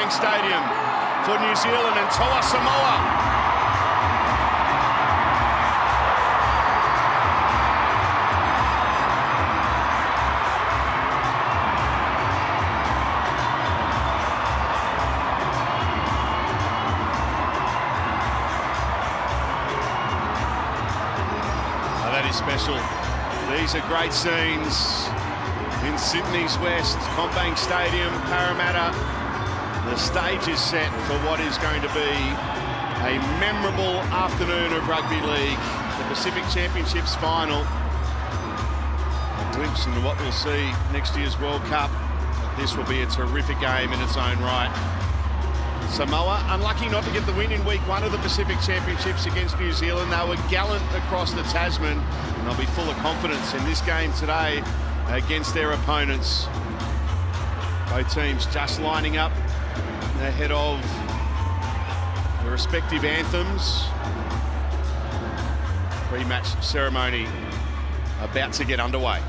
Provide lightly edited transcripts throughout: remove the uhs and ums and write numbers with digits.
CommBank Stadium for New Zealand and Toa Samoa. That is special. These are great scenes in Sydney's West, CommBank Stadium, Parramatta. The stage is set for what is going to be a memorable afternoon of rugby league. The Pacific Championships final. A glimpse into what we'll see next year's World Cup. This will be a terrific game in its own right. Samoa unlucky not to get the win in week 1 of the Pacific Championships against New Zealand. They were gallant across the Tasman, and they'll be full of confidence in this game today against their opponents. Both teams just lining up ahead of the respective anthems. Pre-match ceremony about to get underway.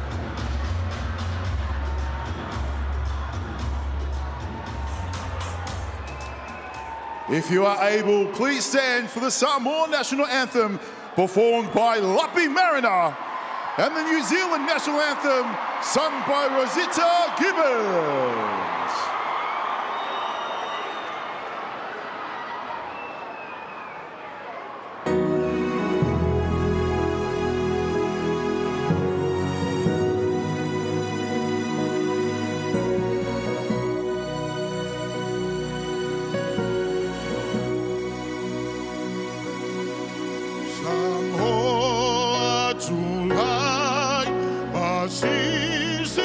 If you are able, please stand for the Samoa national anthem performed by Lapi Mariner and the New Zealand national anthem sung by Rosita Gibbons. Tulai, Basisi,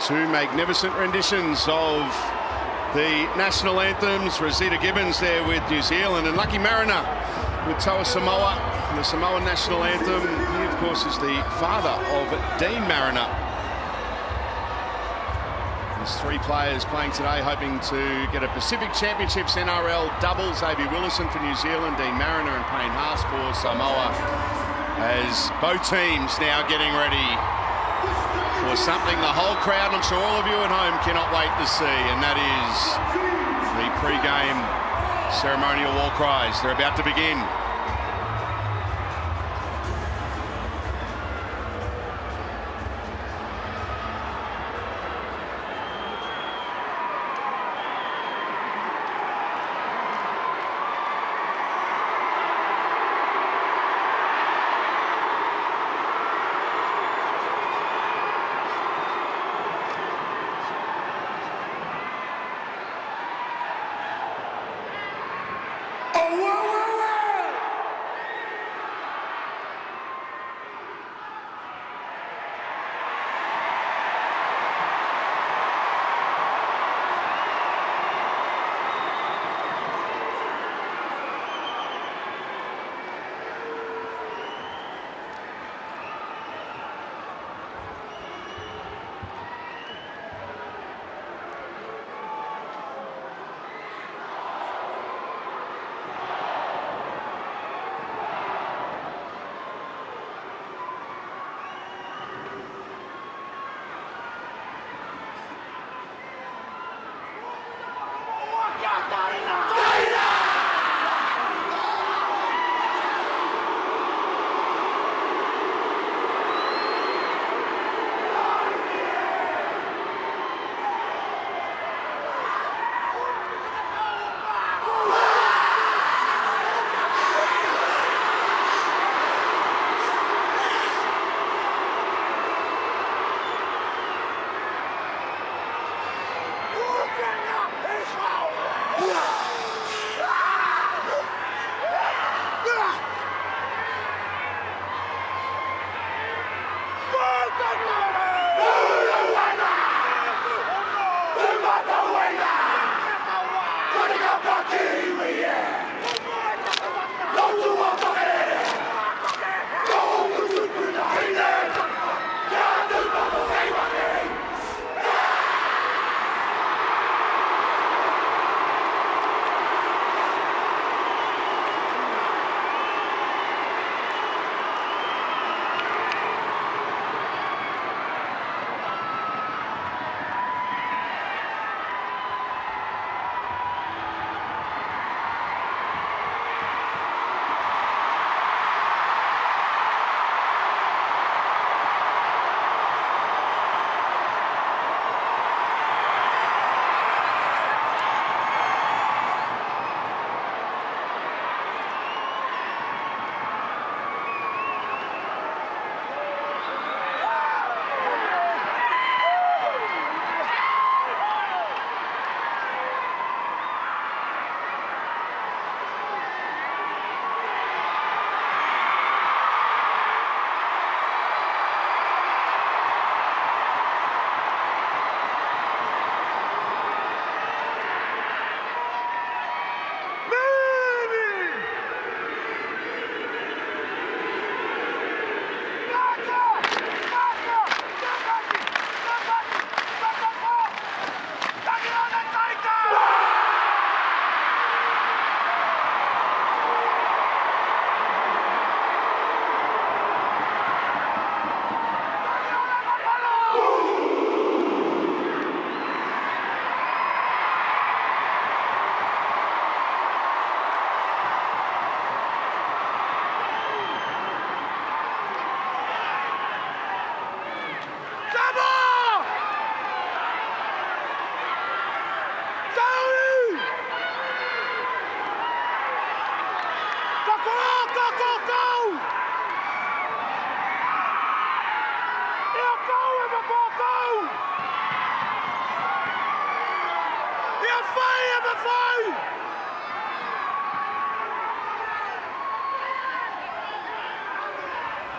Two magnificent renditions of the national anthems. Rosita Gibbons there with New Zealand, and Lucky Mariner with Toa Samoa, the Samoan national anthem. He, of course, is the father of Dean Mariner. There's three players playing today, hoping to get a Pacific Championships NRL double. Xavier Willison for New Zealand, Dean Mariner and Payne Haas for Samoa, as both teams now getting ready for something the whole crowd, I'm sure all of you at home, cannot wait to see, and that is the pre-game ceremonial war cries. They're about to begin.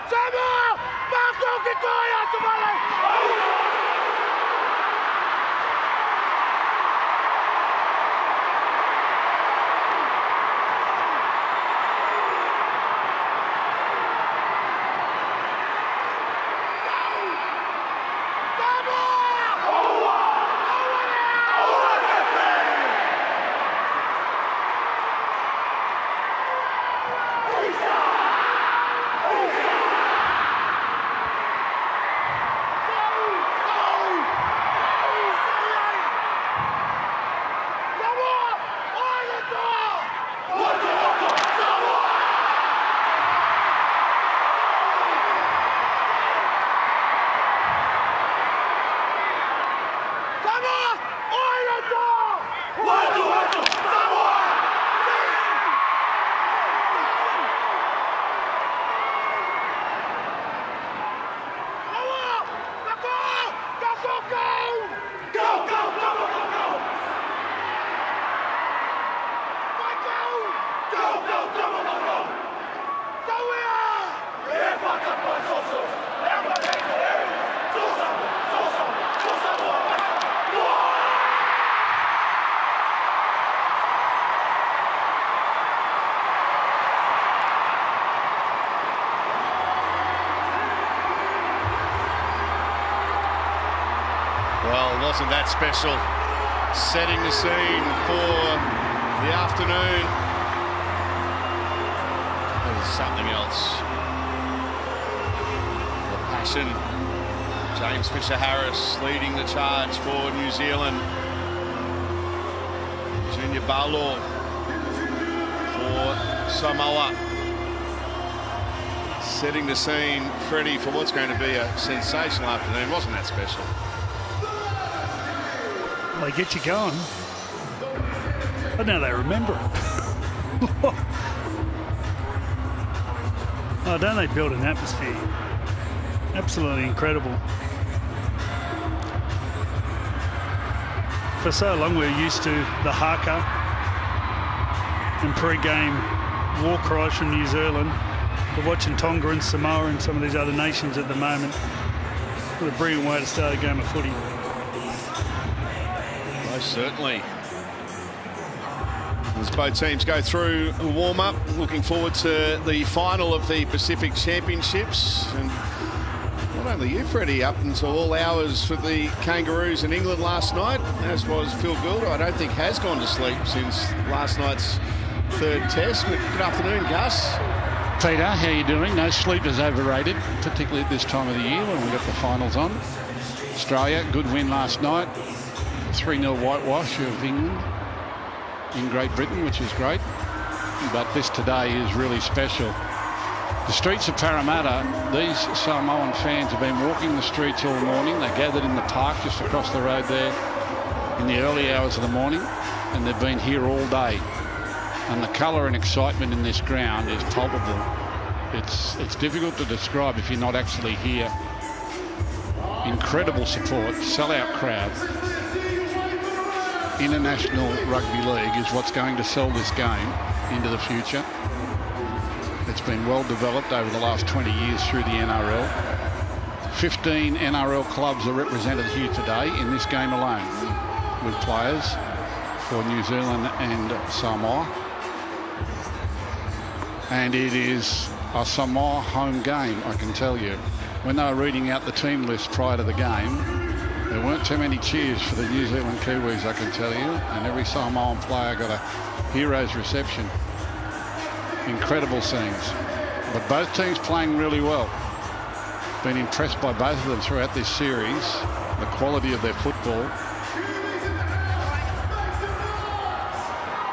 Samoa, back Well, wasn't that special? Setting the scene for the afternoon. There's something else. The passion. James Fisher-Harris leading the charge for New Zealand. Junior Barlaw for Samoa. Setting the scene, Freddie, for what's going to be a sensational afternoon. Wasn't that special? They get you going. But now they remember it. Oh, don't they build an atmosphere? Absolutely incredible. For so long we're used to the haka and pre-game war cries from New Zealand. We're watching Tonga and Samoa and some of these other nations at the moment. What a brilliant way to start a game of footy. Most certainly. As both teams go through a warm-up, looking forward to the final of the Pacific Championships. And not only you, Freddie, up until all hours for the Kangaroos in England last night, as was Phil Gould. I don't think has gone to sleep since last night's third test. But good afternoon, Gus. Peter, how you doing? No, sleep is overrated, particularly at this time of the year when we've got the finals on. Australia, good win last night. 3-0 whitewash of England in Great Britain, which is great. But this today is really special. The streets of Parramatta, these Samoan fans have been walking the streets all morning. They gathered in the park just across the road there in the early hours of the morning, and they've been here all day. And the colour and excitement in this ground is palpable. It's difficult to describe if you're not actually here. Incredible support, sellout crowd. International Rugby League is what's going to sell this game into the future. It's been well developed over the last 20 years through the NRL. 15 NRL clubs are represented here today in this game alone, with players for New Zealand and Samoa. And it is a Samoa home game, I can tell you. When they were reading out the team list prior to the game, there weren't too many cheers for the New Zealand Kiwis, I can tell you. And every Samoan player got a hero's reception. Incredible scenes. But both teams playing really well. Been impressed by both of them throughout this series. The quality of their football.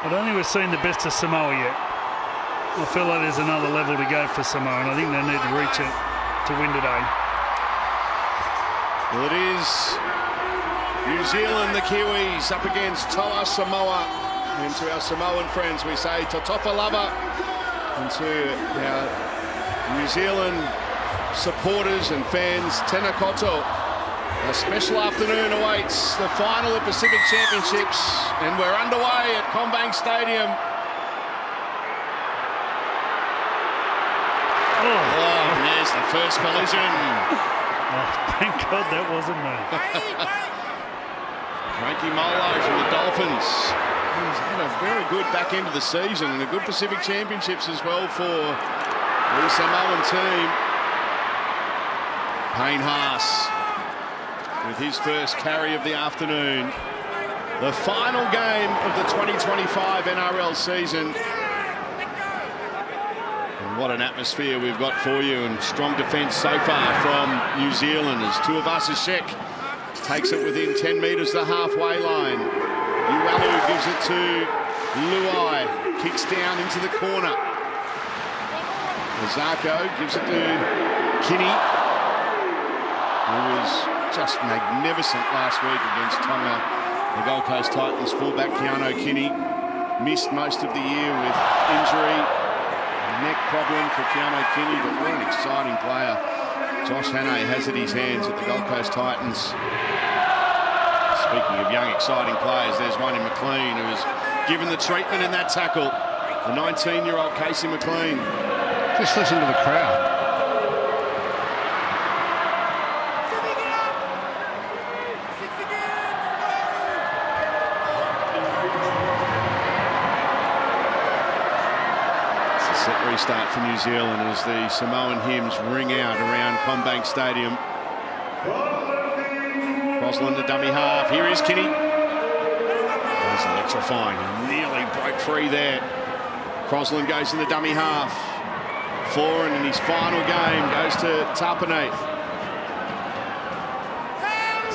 I don't think we've seen the best of Samoa yet. I feel like there's another level to go for Samoa, and I think they need to reach it to win today. Well, it is New Zealand, the Kiwis, up against Toa Samoa. And to our Samoan friends, we say Totofa Lava. And to our New Zealand supporters and fans, Tēnā koutou. A special afternoon awaits the final of Pacific Championships, and we're underway at CommBank Stadium. Oh, there's the first collision. Oh, thank God that wasn't me. Frankie Molo from the Dolphins. He's had a very good back end of the season and a good Pacific Championships as well for the Samoan team. Payne Haas with his first carry of the afternoon. The final game of the 2025 NRL season. And what an atmosphere we've got for you, and strong defence so far from New Zealand as Tuivasa-Sheck takes it within 10 metres the halfway line. Ualu gives it to Luai, kicks down into the corner. Zarko gives it to Kinney, who was just magnificent last week against Tonga. The Gold Coast Titans fullback Keano Kinney missed most of the year with injury, neck problem for Keano Kinney, but what an exciting player Josh Hannay has at his hands at the Gold Coast Titans. Speaking of young, exciting players, there's one in McLean who was given the treatment in that tackle. The 19-year-old Casey McLean. Just listen to the crowd. It's a set restart for New Zealand as the Samoan hymns ring out around CommBank Stadium. Crosland to dummy half. Here is Kinney. That's electrifying. He nearly broke free there. Crosland goes in the dummy half. Foran in his final game goes to Tapane.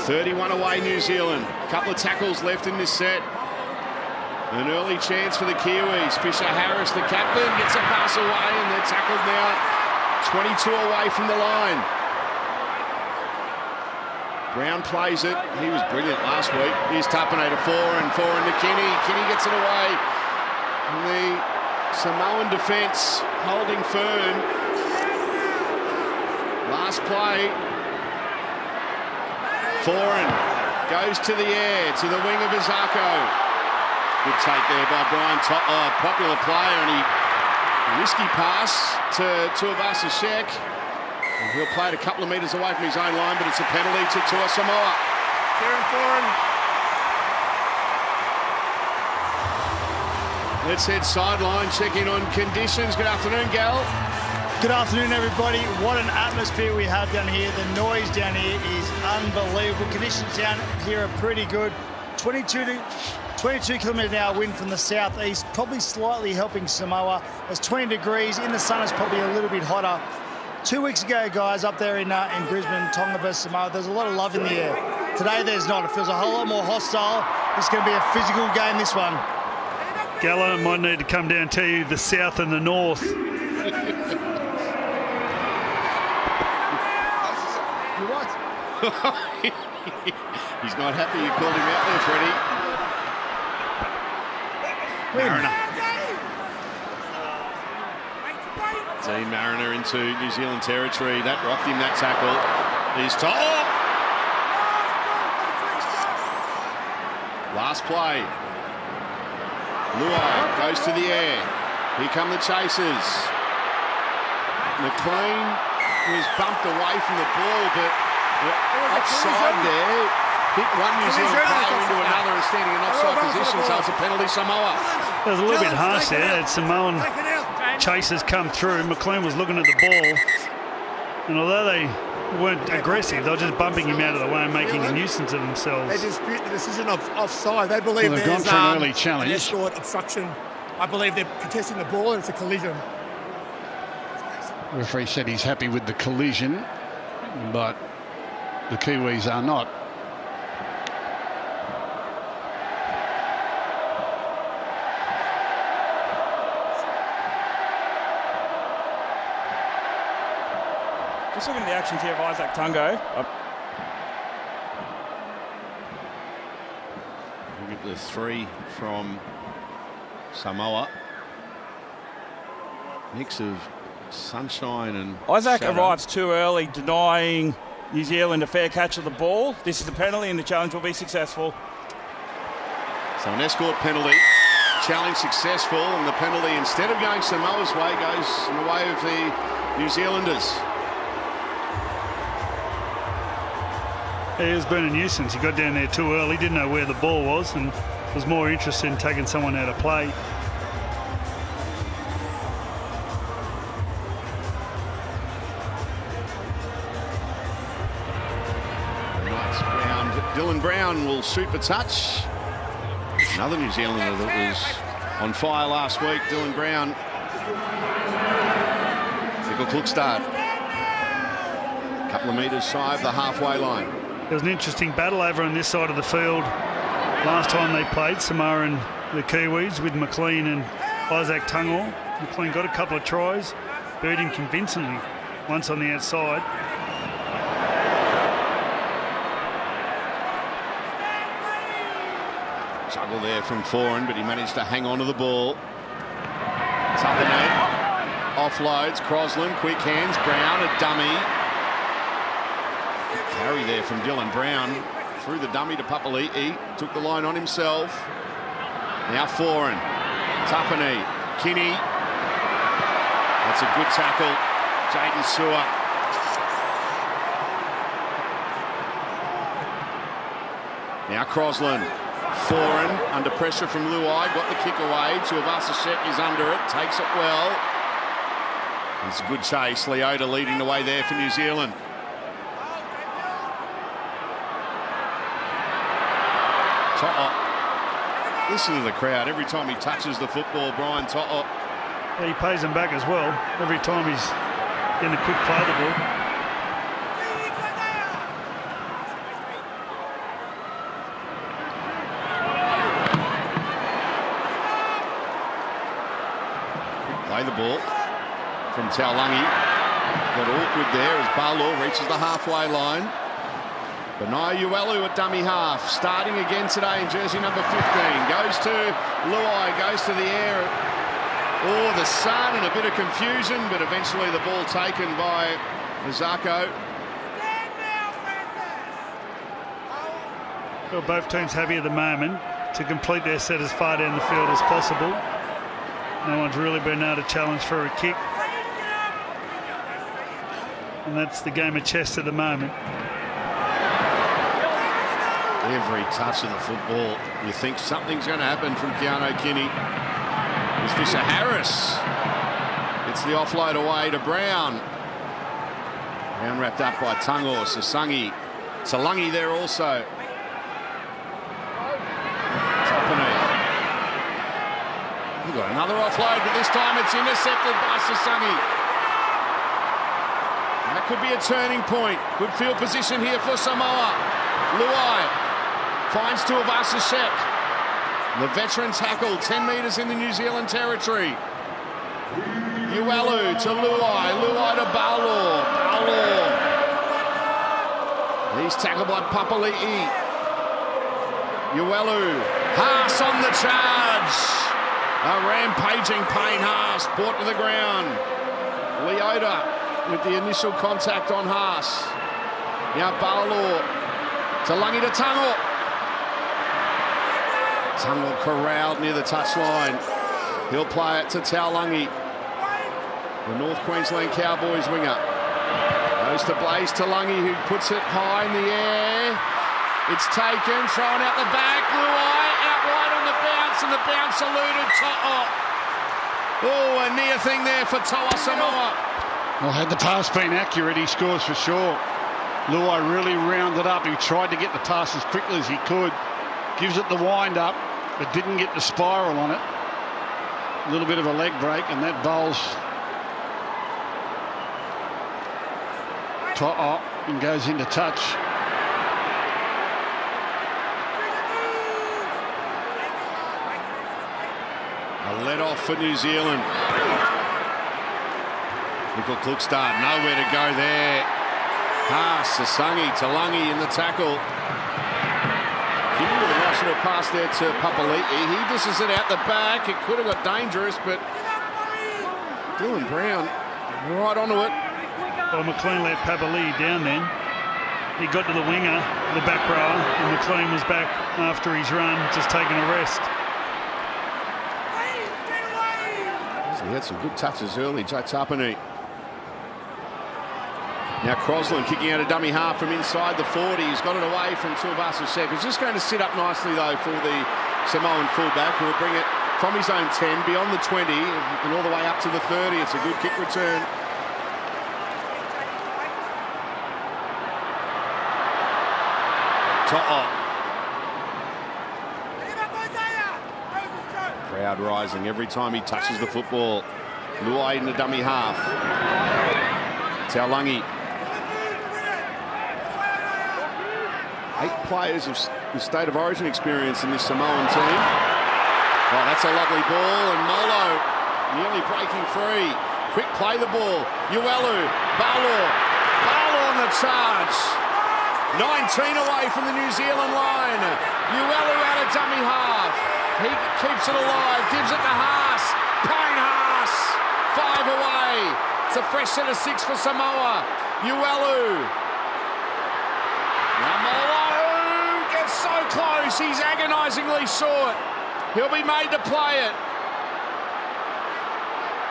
31 away New Zealand. A couple of tackles left in this set. An early chance for the Kiwis. Fisher Harris, the captain, gets a pass away, and they're tackled now 22 away from the line. Brown plays it. He was brilliant last week. Here's Tapane to Foran to Kinney. Kinney gets it away. And the Samoan defence holding firm. Last play. Foran goes to the air, to the wing of Izako. Good take there by Brian, popular player, and he risky pass to Tuivasa-Sheck. He'll play it a couple of metres away from his own line, but it's a penalty to Samoa. Kieran Foran. Let's head sideline, check in on conditions. Good afternoon, Gal. Good afternoon, everybody. What an atmosphere we have down here. The noise down here is unbelievable. Conditions down here are pretty good. 22 km/h wind from the southeast, probably slightly helping Samoa. It's 20 degrees. In the sun, it's probably a little bit hotter. 2 weeks ago, guys, up there in Brisbane, Tonga versus Samoa, there's a lot of love in the air. Today, there's not. It feels a whole lot more hostile. It's going to be a physical game, this one. Gallo might need to come down to you, the south and the north. You what? He's not happy you called him out there, Freddie. Mariner. Dean Mariner into New Zealand territory. That rocked him, that tackle. He's top. Last play. Luai goes to the air. Here come the chasers. McLean was bumped away from the ball, but offside there. Hit one New Zealand player into another and standing in offside position, so it's a penalty Samoa. It was a little bit harsh there. Samoan chasers come through. McLean was looking at the ball, and although they weren't aggressive, they were just bumping him out of the way and making a nuisance of themselves. They dispute the decision of offside. They believe they've there's gone for an early challenge. an escort obstruction. I believe they're contesting the ball and it's a collision. The referee said he's happy with the collision, but the Kiwis are not. Just looking at the actions here of Isaac Tungo. Look at the three from Samoa. Mix of sunshine and Isaac shadow. arrives too early, denying New Zealand a fair catch of the ball. This is a penalty and the challenge will be successful. So an escort penalty. Challenge successful, and the penalty, instead of going Samoa's way, goes in the way of the New Zealanders. He was being a nuisance. He got down there too early, didn't know where the ball was, and was more interested in taking someone out of play. Nice round. Dylan Brown will shoot for touch. Another New Zealander that was on fire last week, Dylan Brown. Quick start. A couple of metres shy of the halfway line. There was an interesting battle over on this side of the field last time they played, Samoa and the Kiwis, with McLean and Isaac Tungor. McLean got a couple of tries, beat him convincingly once on the outside. Juggle there from Foran, but he managed to hang on to the ball. Tuppeny offloads, Crosland, quick hands, Brown, a dummy. Carry there from Dylan Brown. Threw the dummy to Papali'i, took the line on himself. Now Foran, Tuppeny, Kinney. That's a good tackle. Jayden Sewer. Now Crosland. Foran under pressure from Luai, got the kick away. Tuivasa-Sheck is under it, takes it well. It's a good chase. Leota leading the way there for New Zealand. To'o. Listen to the crowd every time he touches the football, Brian To'o. Yeah, he pays them back as well every time he's getting a quick play of the ball. Play the ball from Taulagi. Got awkward there as Barlaw reaches the halfway line. Benai Uelu at dummy half. Starting again today in jersey number 15. Goes to Luai, goes to the air. Oh, the sun and a bit of confusion, but eventually the ball taken by Mazako. Well, both teams happy at the moment to complete their set as far down the field as possible. No one's really been able to challenge for a kick. And that's the game of chess at the moment. Every touch of the football, you think something's going to happen from Keano Kinney. Here's Fisher Harris. It's the offload away to Brown. Brown wrapped up by Tungor, Sasangi. Salangi there also. Got another offload, but this time it's intercepted by Sasangi. That could be a turning point. Good field position here for Samoa. Luai finds Tuivasa-Sheck. The veteran tackle, 10 metres in the New Zealand territory. Uelu to Luai. Luai to Barlaw. Barlaw. He's tackled by Papali'i. Uelu. Haas on the charge. A rampaging Payne Haas brought to the ground. Leota with the initial contact on Haas. Now Barlaw. Taulagi to Tungor. Tungor corralled near the touchline. He'll play it to Taulagi. The North Queensland Cowboys winger. Goes to Blaze Taulagi, who puts it high in the air. It's taken, thrown out the back. Luai out wide on the bounce, and the bounce eluded To'o. Oh, a near thing there for Toa Samoa. Well, had the pass been accurate, he scores for sure. Luai really rounded up. He tried to get the pass as quickly as he could. Gives it the wind up, but didn't get the spiral on it. A little bit of a leg break, and that bowls To'o and goes into touch. A let off for New Zealand. Nickel Klukstad, nowhere to go there. Haas, Sasangi, Taulagi in the tackle. Kinney with a nice little pass there to Papali'i. He dishes it out the back. It could have got dangerous, but Dylan Brown right onto it. Well, McLean let Papali'i down then. He got to the winger, the back rower, and McLean was back after his run, just taking a rest. So he had some good touches early, Joe Tapine. Now Crosland kicking out a dummy half from inside the 40. He's got it away from Tuivasa-Sheck. He's just going to sit up nicely, though, for the Samoan fullback, who will bring it from his own 10, beyond the 20, and all the way up to the 30. It's a good kick return. To'o. Crowd rising every time he touches the football. Luai in the dummy half. Taulangi. 8 players of State of Origin experience in this Samoan team. Oh, that's a lovely ball, and Molo nearly breaking free. Quick play the ball. Uelu, Balo on the charge. 19 away from the New Zealand line. Uelu out of dummy half. He keeps it alive, gives it to Haas. Payne Haas, 5 away. It's a fresh set of 6 for Samoa. Uelu. Now Molo gets so close, he's agonisingly short. He'll be made to play it.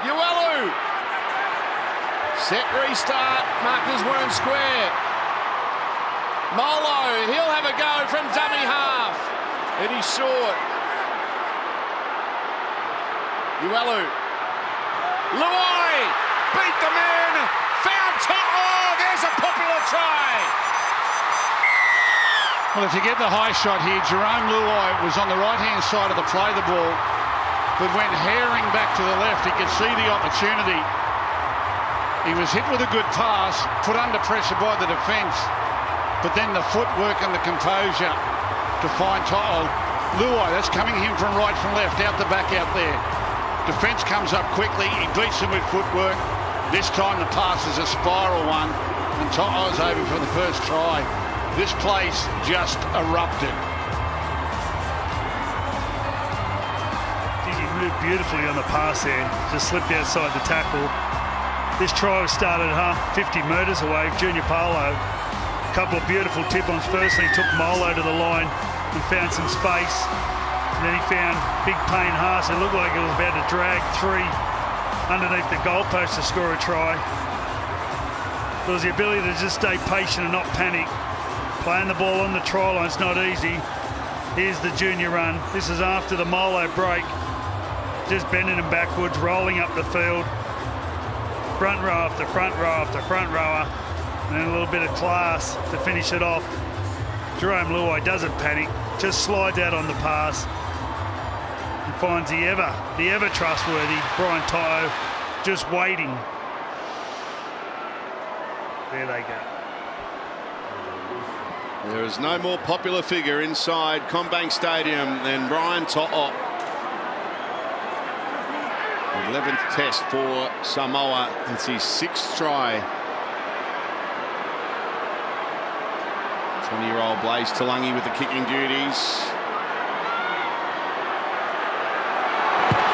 Uelu. Set restart, markers weren't square. Molo, he'll have a go from dummy half. And he's short. Uelu. Luai beat the man. Found To'o. There's a popular try. Well, if you get the high shot here, Jerome Luai was on the right-hand side of the play the ball, but went herring back to the left. He could see the opportunity. He was hit with a good pass, put under pressure by the defence, but then the footwork and the composure to find To'o. Luai, that's coming in from right, from left, out the back, out there. Defence comes up quickly, he beats him with footwork. This time the pass is a spiral one, and To'o's over for the first try. This place just erupted. He moved beautifully on the pass there, just slipped outside the tackle. This try was started 50 metres away, Junior Paulo. A couple of beautiful tip-ons. Firstly, took Molo to the line and found some space. And then he found big Payne Haas. It looked like it was about to drag 3 underneath the goalpost to score a try. There was the ability to just stay patient and not panic. Playing the ball on the try line's not easy. Here's the junior run. This is after the Molo break. Just bending him backwards, rolling up the field. Front row after front row after front rower. And then a little bit of class to finish it off. Jerome Luai doesn't panic, just slides out on the pass and finds the ever trustworthy Brian To'o just waiting. There they go. There is no more popular figure inside CommBank Stadium than Brian To'o. 11th test for Samoa. It's his 6th try. 20-year-old Blaise Talangi with the kicking duties.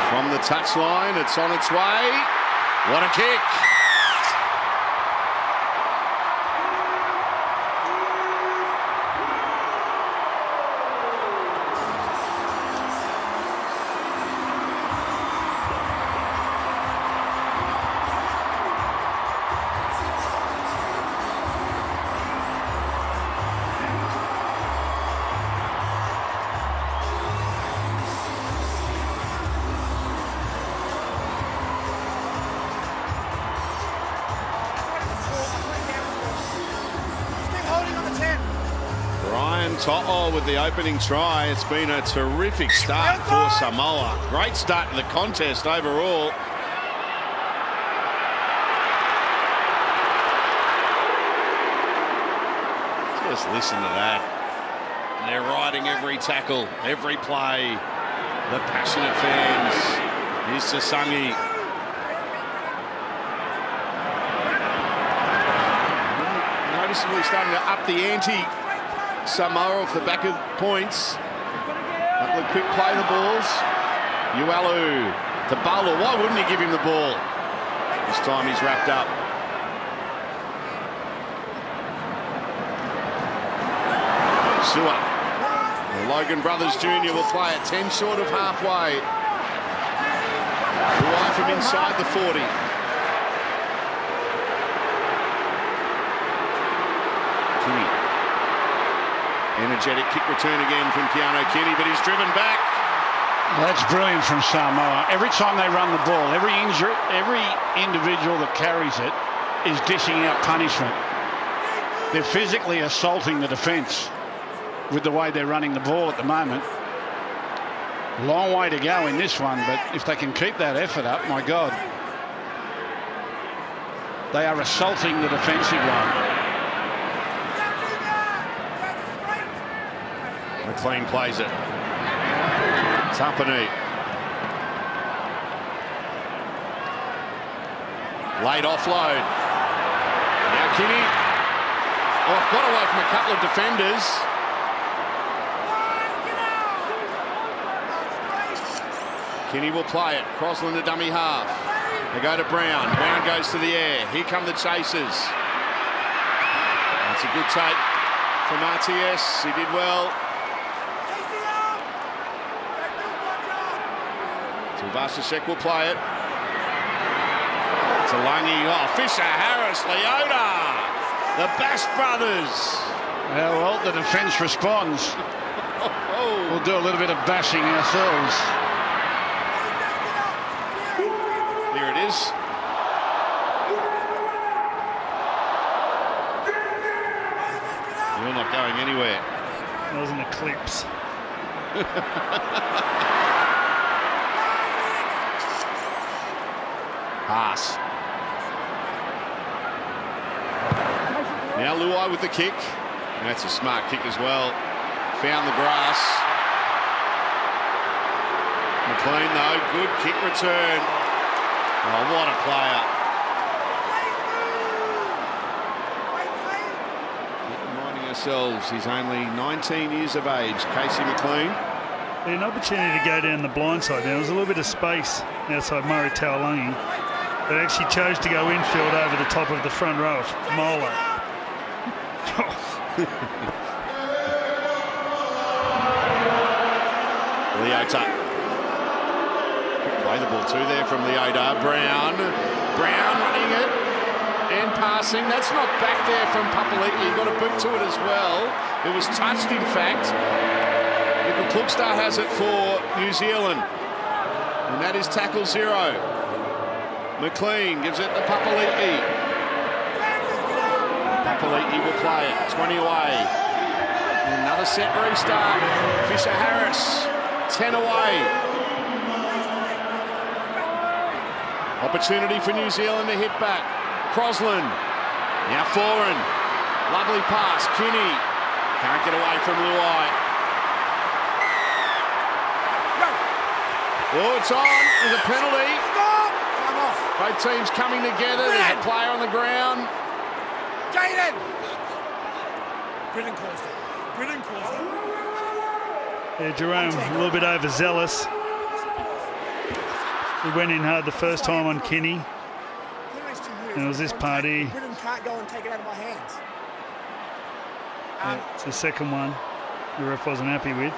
From the touchline, it's on its way. What a kick! To'o with the opening try. It's been a terrific start for Samoa. Great start to the contest overall. Just listen to that. They're riding every tackle, every play. The passionate fans. Here's Sasangi. Noticeably starting to up the ante. Samoa off the back of points. Couple of quick play the balls. Uelu to Balo. Why wouldn't he give him the ball? This time he's wrapped up. Sua. The Logan Brothers Jr. will play at 10 short of halfway. Away from inside the 40. Kinney. Energetic kick return again from Keano Kinney, but he's driven back. That's brilliant from Samoa. Every time they run the ball, every individual that carries it is dishing out punishment. They're physically assaulting the defence with the way they're running the ball at the moment. Long way to go in this one, but if they can keep that effort up, my God. They are assaulting the defensive line. McLean plays it. Tapani. Late offload. Now Kinney. Oh, got away from a couple of defenders. Kinney will play it. Crosland to dummy half. They go to Brown. Brown goes to the air. Here come the chasers. That's a good take from RTS. He did well. Vashasek will play it. Talangi. Oh, Fisher, Harris, Leota. The Bash brothers. Yeah, well, the defence responds. We'll do a little bit of bashing ourselves. Here it is. You're not going anywhere. That was an eclipse. Pass. Now Luai with the kick. That's a smart kick as well. Found the grass. McLean though, good kick return. Oh, what a player. Reminding ourselves he's only 19 years of age, Casey McLean. An opportunity to go down the blind side. There was a little bit of space outside Murray Taulagi, but actually chose to go infield over the top of the front row of Molo. Leota. Play the ball too there from Leota. Brown running it and passing. That's not back there from Papali'i. He got a boot to it as well. It was touched, in fact. Klugstad has it for New Zealand, and that is tackle 0. McLean gives it to Papali'i. Papali'i will play it. 20 away. Another set restart. Fisher Harris. 10 away. Opportunity for New Zealand to hit back. Crosland. Now Foran. Lovely pass. Kinney. Can't get away from Luai. Oh, it's on. There's a penalty. Stop! Come off. Both teams coming together. There's a player on the ground. Jaden! Brilliant calls there. Brilliant calls there. Yeah, Jerome a little bit overzealous. He went in hard the first time on Kinney. And it was this party. Brilliant can't go and take it out of my hands. It's the second one the ref wasn't happy with.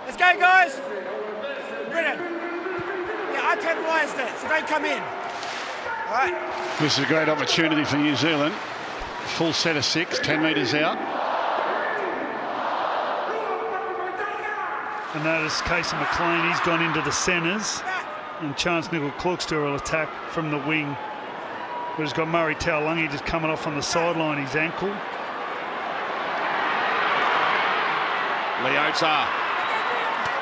Let's go, guys. Brilliant. Yeah, I penalised it, so don't come in. All right. This is a great opportunity for New Zealand. Full set of 6, 10 metres out. And notice Casey McLean, he's gone into the centres. And Chance Nickel-Klugstad will attack from the wing. But he's got Murray Taulagi just coming off on the sideline, his ankle. Leota.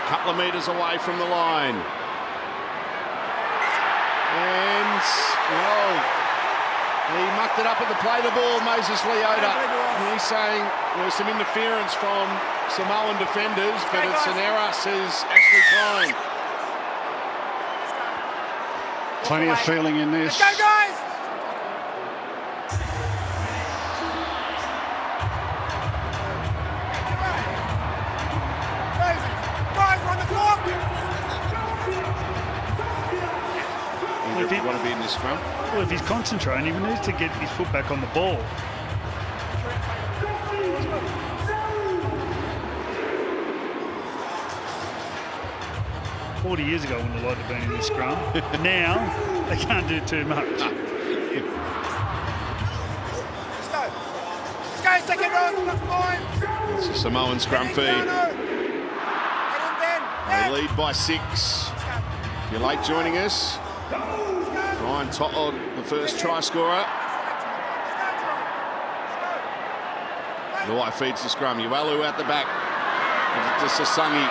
Couple of metres away from the line. And, well, he mucked it up at the play the ball, Moses Leota. He's saying there was some interference from Samoan defenders, but it's an error, says Ashley Klein. Plenty of feeling in this. Let's go, guys! If you want to be in this scrum. Well, if he's concentrating, he needs to get his foot back on the ball. 40 years ago, I wouldn't have liked to be in this scrum. Now, they can't do too much. Let's go, second row, look point. It's a Samoan scrum feed. They lead by 6. If you're late joining us, Ryan To'o, the first try scorer. Luai feeds the scrum. Ualu out the back. To Sasangi.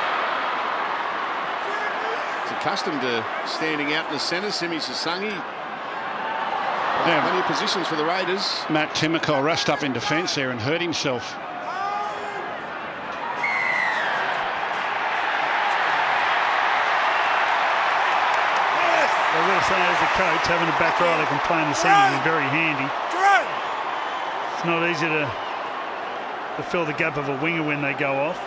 He's accustomed to standing out in the centre. Simi Sasangi. Yeah. Plenty of positions for the Raiders. Matt Timoko rushed up in defence there and hurt himself. I've got to say, as a coach, having a back row that can play in the centre is very handy. It's not easy to fill the gap of a winger when they go off.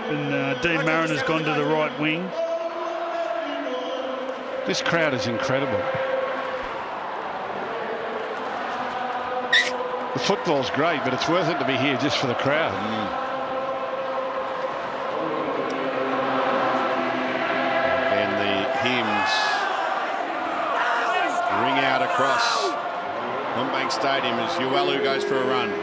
And Dean Marriner's gone to the right wing. This crowd is incredible. The football's great, but it's worth it to be here just for the crowd. And the hymns ring out across Combank Stadium as Ualu goes for a run.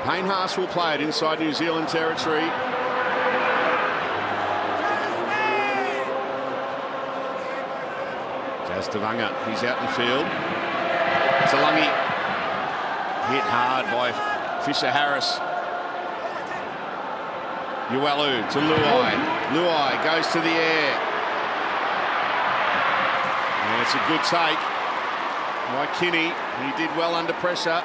Payne Haas will play it inside New Zealand territory. Jazz Tavanga, he's out in the field. Talangi hit hard by Fisher Harris. Ualu to Luai. Luai goes to the air. And it's a good take by Kinney. He did well under pressure.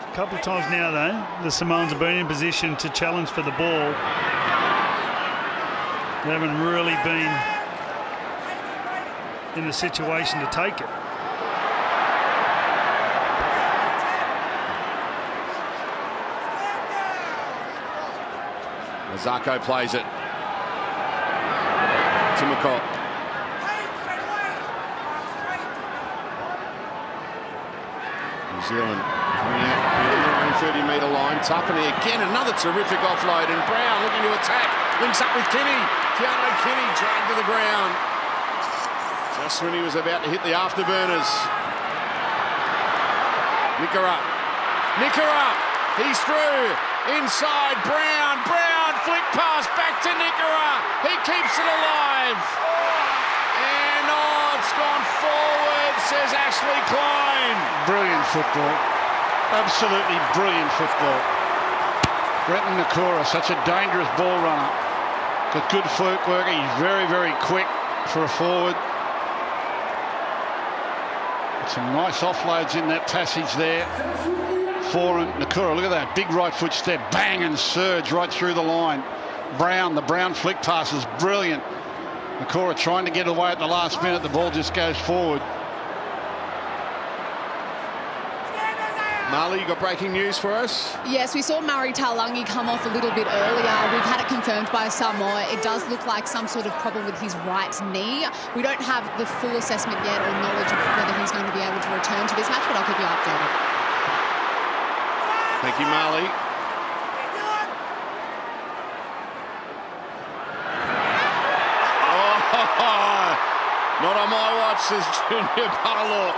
A couple of times now, though, the Samoans have been in position to challenge for the ball. They haven't really been in a situation to take it. Mazako plays it. Timoko. New Zealand coming out in their own 30-metre line. Tapani again, another terrific offload, and Brown looking to attack. Links up with Kinney. Keanu Kinney dragged to the ground. Just when he was about to hit the afterburners. Nickera. He's through. Inside, Brown, flick pass back to Nickera. He keeps it alive. And it's gone forward, says Ashley Klein. Brilliant football. Absolutely brilliant football. Brenton Nickera, such a dangerous ball runner. Got good footwork. He's very, very quick for a forward. Some nice offloads in that passage there. For Nickera, look at that big right foot step, bang, and surge right through the line. Brown, the Brown flick pass is brilliant. Nickera trying to get away at the last minute, the ball just goes forward. Marley, you got breaking news for us? Yes, we saw Murray Taulagi come off a little bit earlier. We've had it confirmed by Samoa. It does look like some sort of problem with his right knee. We don't have the full assessment yet or knowledge of whether he's going to be able to return to this match, but I'll keep you updated. Thank you, Marley. Not on my watch, says Junior Barlow.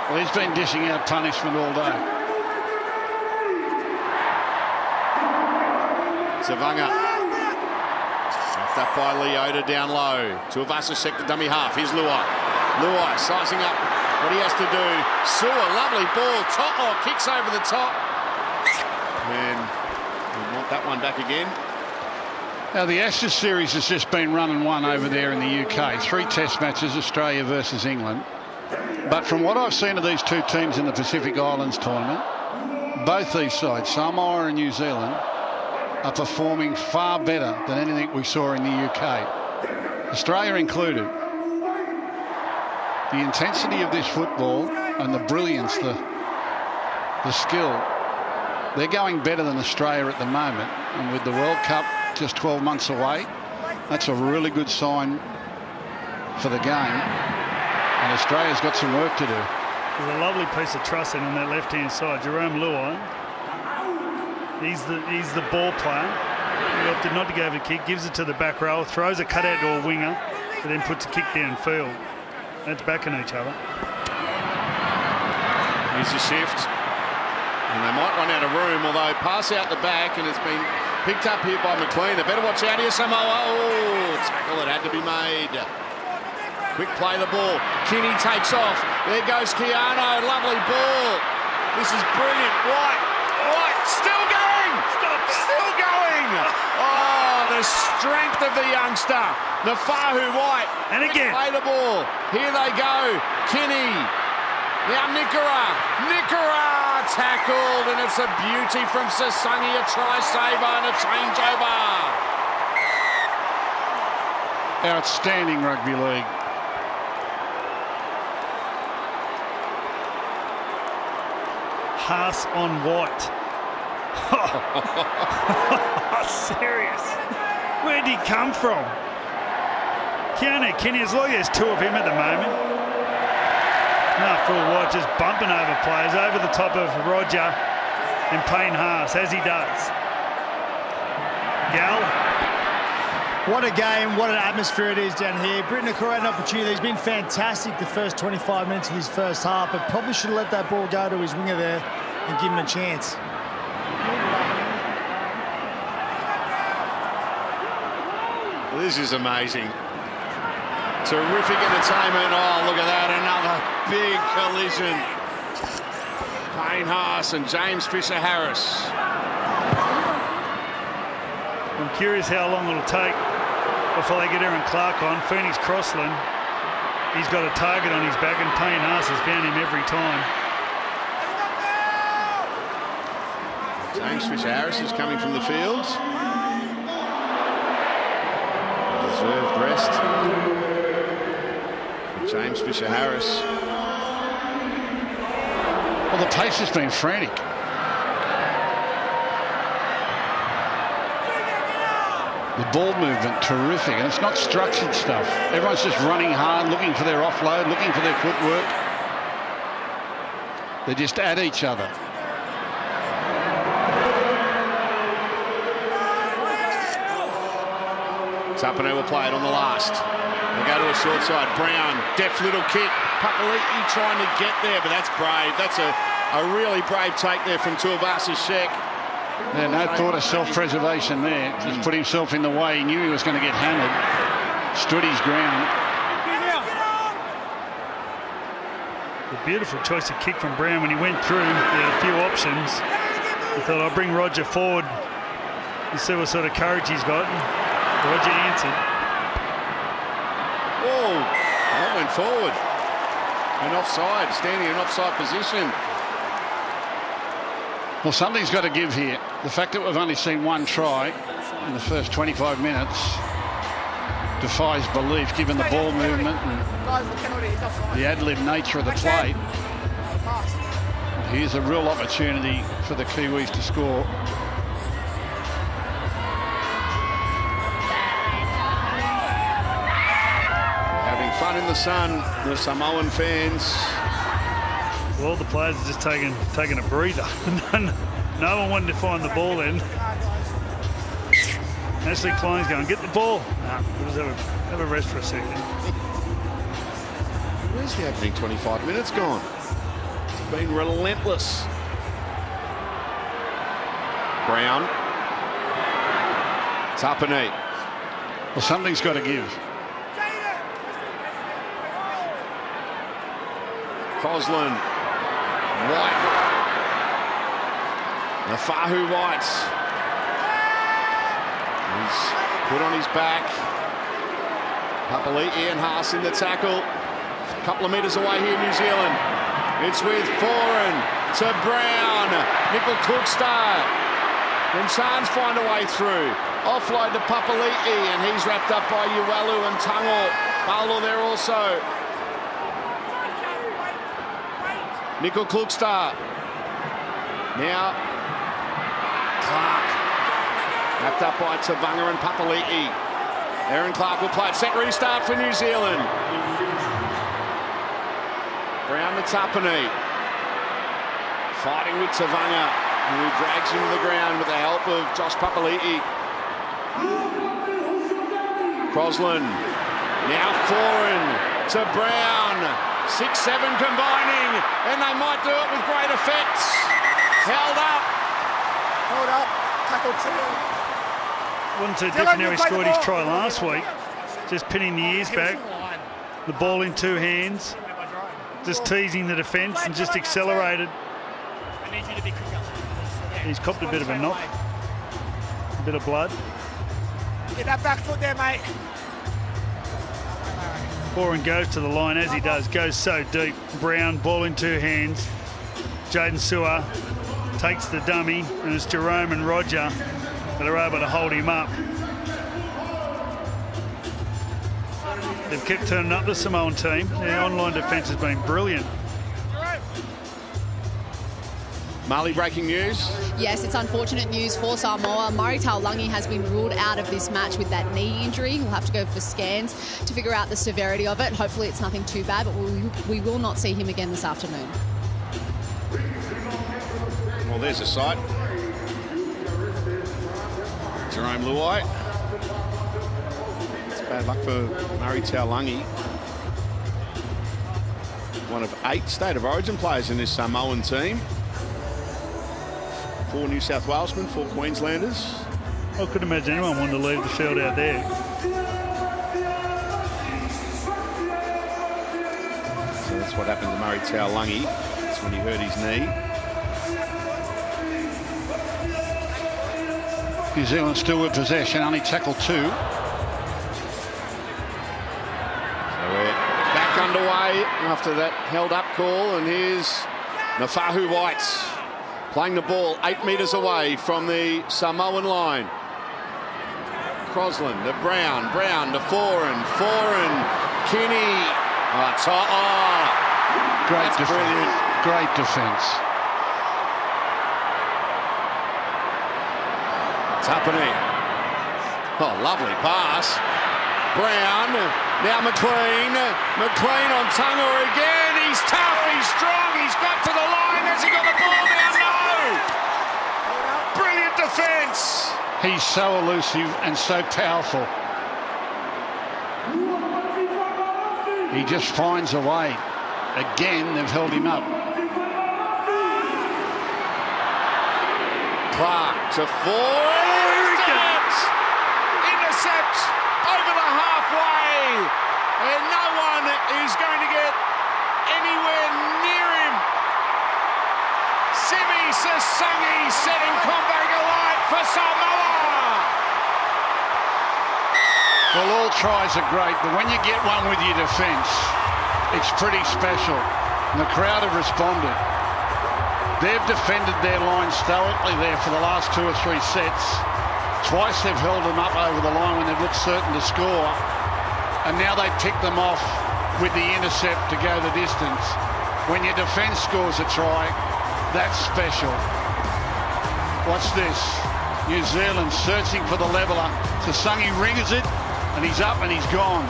Well, he's been dishing out punishment all day. Savanga. Knocked up by Leota down low. Tuivasa-Sheck, the dummy half. Here's Luai. Luai sizing up what he has to do. Sewer, lovely ball. To'o kicks over the top. And we want that one back again. Now, the Ashes series has just been run and won over there in the UK. 3 test matches, Australia versus England. But from what I've seen of these two teams in the Pacific Islands tournament, both these sides, Samoa and New Zealand, are performing far better than anything we saw in the UK. Australia included. The intensity of this football and the brilliance, the skill, they're going better than Australia at the moment. And with the World Cup just 12 months away, that's a really good sign for the game. And Australia's got some work to do. There's a lovely piece of truss in on that left-hand side. Jerome Luai, he's the ball player. He opted not to go over the kick, gives it to the back row, throws a cutout to a winger, and then puts a kick downfield. That's backing each other. Here's a shift. And they might run out of room, although pass out the back, and it's been picked up here by McLean. They better watch out here, Samoa. Oh, tackle, it had to be made. Quick play the ball. Kinney takes off. There goes Keano. Lovely ball. This is brilliant. White, still going. Still going. Oh, the strength of the youngster, Nafahu White. And again. Play the ball. Here they go. Kinney. Now Nikora tackled, and it's a beauty from Sasangi, a try saver and a changeover. Outstanding rugby league. Haas on White. Serious. Where'd he come from? Keanu Kinney, as long as there's two of him at the moment. No, full White just bumping over players, over the top of Roger and Payne Haas, as he does. Gal. What a game, what an atmosphere it is down here. Britton Nakora had an opportunity. He's been fantastic the first 25 minutes of his first half, but probably should have let that ball go to his winger there and give him a chance. This is amazing. Terrific entertainment. Oh, look at that, another big collision. Payne Haas and James Fisher-Harris. I'm curious how long it'll take before they get Aaron Clark on. Phoenix Crossland, he's got a target on his back, and Payne Haas has found him every time. James Fisher-Harris is coming from the field. Deserved rest for James Fisher-Harris. Well, the pace has been frantic. The ball movement, terrific, and it's not structured stuff. Everyone's just running hard, looking for their offload, looking for their footwork. They just at each other. Tapane will play it on the last. They go to a short side. Brown, deft little kick. Papali'i trying to get there, but that's brave. That's a really brave take there from Tuivasa Sheck. Yeah, no thought of self-preservation there. Just put himself in the way. He knew he was going to get hammered. Stood his ground. A beautiful choice of kick from Brown when he went through. He had a few options. He thought, I'll bring Roger forward. You see what sort of courage he's got. Roger answered. Whoa, that went forward. And offside, standing in an offside position. Well, something's got to give here. The fact that we've only seen one try in the first 25 minutes defies belief, given the ball movement and the ad-lib nature of the play. Here's a real opportunity for the Kiwis to score. Having fun in the sun, the Samoan fans. Well, the players are just taking a breather. No one wanted to find the ball then. Ashley Klein's going, get the ball. Nah, we'll just have a rest for a second. Where's the opening 25 minutes gone? It's been relentless. Brown. Tapane. Well, something's got to give. Coslin. White. Nafahu White. He's put on his back. Papali'i and Haas in the tackle. A couple of metres away here, New Zealand. It's with Foran to Brown. Nickel Cookstar. And Chance find a way through. Offload to Papali'i, and he's wrapped up by Uwalu and Tungo. Paulo there also. Nickel Cookstar. Now Clark. Wrapped up by Tavanga and Papali'i. Aaron Clark will play it. Set restart for New Zealand. Brown to Tapine. Fighting with Tavanga, who drags him to the ground with the help of Josh Papali'i. Crosland. Now Foran to Brown. 6-7 combining, and they might do it with great effect. Held up. Hold up. Tackle two. Wasn't too different how he scored his try last week. Just pinning the ears back, the ball in two hands, just teasing the defence and just accelerated. I need you to be quicker. He's copped a bit of a knock, a bit of blood. Get that back foot there, mate. Foran goes to the line as he does, goes so deep. Brown, ball in two hands. Jaden Sewer takes the dummy, and it's Jerome and Roger that are able to hold him up. They've kept turning up the Samoan team. Their online defence has been brilliant. Marley, breaking news. Yes, it's unfortunate news for Samoa. Murray Taulagi has been ruled out of this match with that knee injury. He'll have to go for scans to figure out the severity of it. Hopefully it's nothing too bad, but we will not see him again this afternoon. Well, there's a sight. Jerome Luai. It's bad luck for Murray Taulagi. One of 8 State of Origin players in this Samoan team. 4 New South Walesmen, 4 Queenslanders. I couldn't imagine anyone wanted to leave the field out there. So that's what happened to Murray Taulagi. That's when he hurt his knee. New Zealand still with possession, only tackle 2. So we're back underway after that held up call, and here's Nafahu White playing the ball 8 metres away from the Samoan line. Crosland to Brown, Brown to Foran, Kinney. Great defence. Brilliant. Great defence. Tapine. Oh, lovely pass. Brown, now McLean. McLean on Tunga again. He's tough, he's strong, he's got to the line. Has he got the ball now? No! Brilliant defence. He's so elusive and so powerful. He just finds a way. Again, they've held him up. Clark to 4. Intercept over the halfway. And no one is going to get anywhere near him. Simi Sasangi setting Combank alight for Samoa. Well, all tries are great, but when you get one with your defence, it's pretty special. And the crowd have responded. They've defended their line stoically there for the last 2 or 3 sets. Twice they've held them up over the line when they've looked certain to score. And now they pick them off with the intercept to go the distance. When your defence scores a try, that's special. Watch this. New Zealand searching for the leveller. Sasangi rings it, and he's up and he's gone.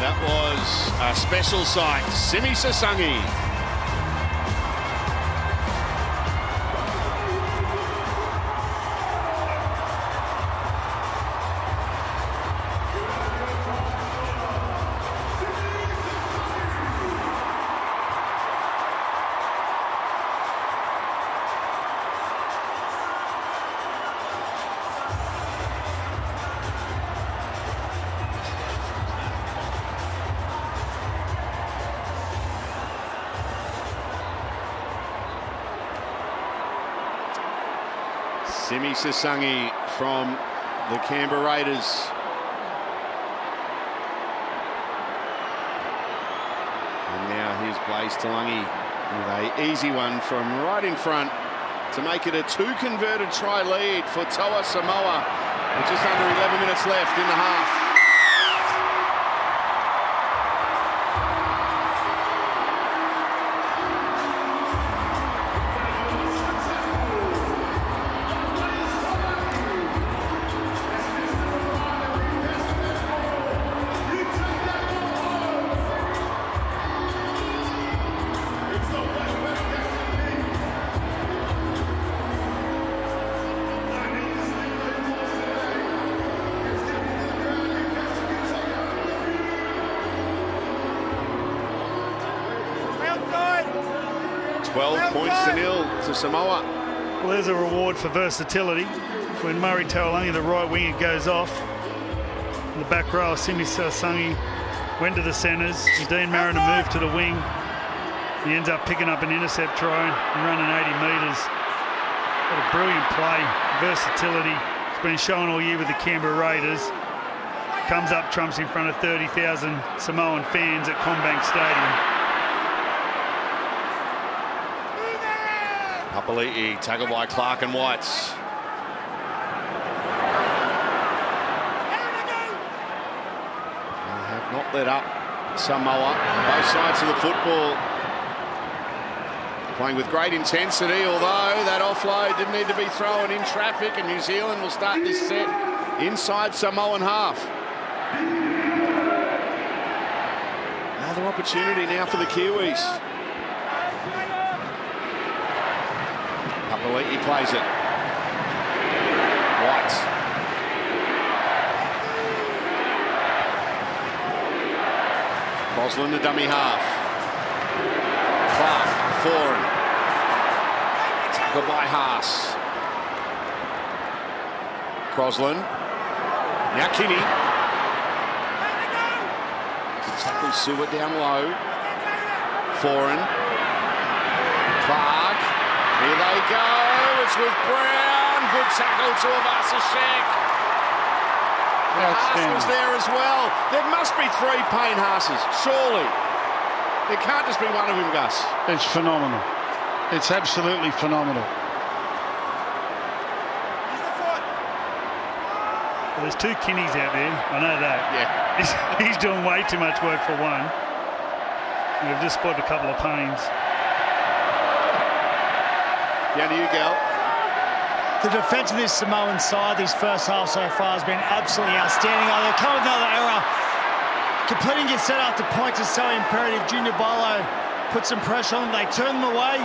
That was a special sight. Simi Sasangi. Simi Sasangi from the Canberra Raiders. And now here's Blaze Taulagi with an easy one from right in front to make it a 2 converted try lead for Toa Samoa with just under 11 minutes left in the half. Points to 0 to Samoa. Well, there's a reward for versatility. When Murray Taulagi, the right winger, goes off, in the back row, Simi Sasangi went to the centres. Dean Mariner moved to the wing. He ends up picking up an intercept try and running 80 metres. What a brilliant play. Versatility. It's been shown all year with the Canberra Raiders. Comes up trumps in front of 30,000 Samoan fans at CommBank Stadium. Papali'i, tackled by Clark and Whites. They have not let up Samoa on both sides of the football. Playing with great intensity, although that offload didn't need to be thrown in traffic, and New Zealand will start this set inside Samoan half. Another opportunity now for the Kiwis. Papali'i plays it. White. Crosland, the dummy half. Clark, Foran. Tackled by Haas. Crosland. Now Kinney. Tackle Sewer down low. Foran. Clark. Here they go. It's with Brown. Good tackle to Avasashek. Haas was there as well. There must be 3 Payne Haases, surely. There can't just be one of them, Gus. It's phenomenal. It's absolutely phenomenal. Well, there's 2 Kinneys out there. I know that. Yeah. He's doing way too much work for one. We've just spotted a couple of Paynes. Down to you, Gal. The defence of this Samoan side, this first half so far, has been absolutely outstanding. Oh, they'll come with another error. Completing your set after points is so imperative. Junior Barlow put some pressure on them. They turn them away.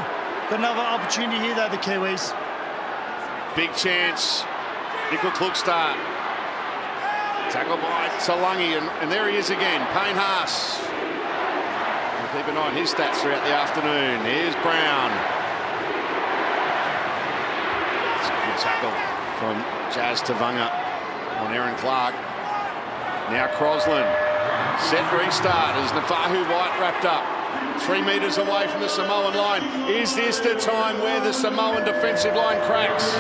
Got another opportunity here, though, the Kiwis. Big chance. Nickel Klukstad. Tackled by Taulagi, and there he is again. Payne Haas. We'll keep an eye on his stats throughout the afternoon. Here's Brown. That's a good tackle from Jazz Tavunga on Aaron Clark. Now Crosland. Set restart as Nafahu White wrapped up. 3 metres away from the Samoan line. Is this the time where the Samoan defensive line cracks?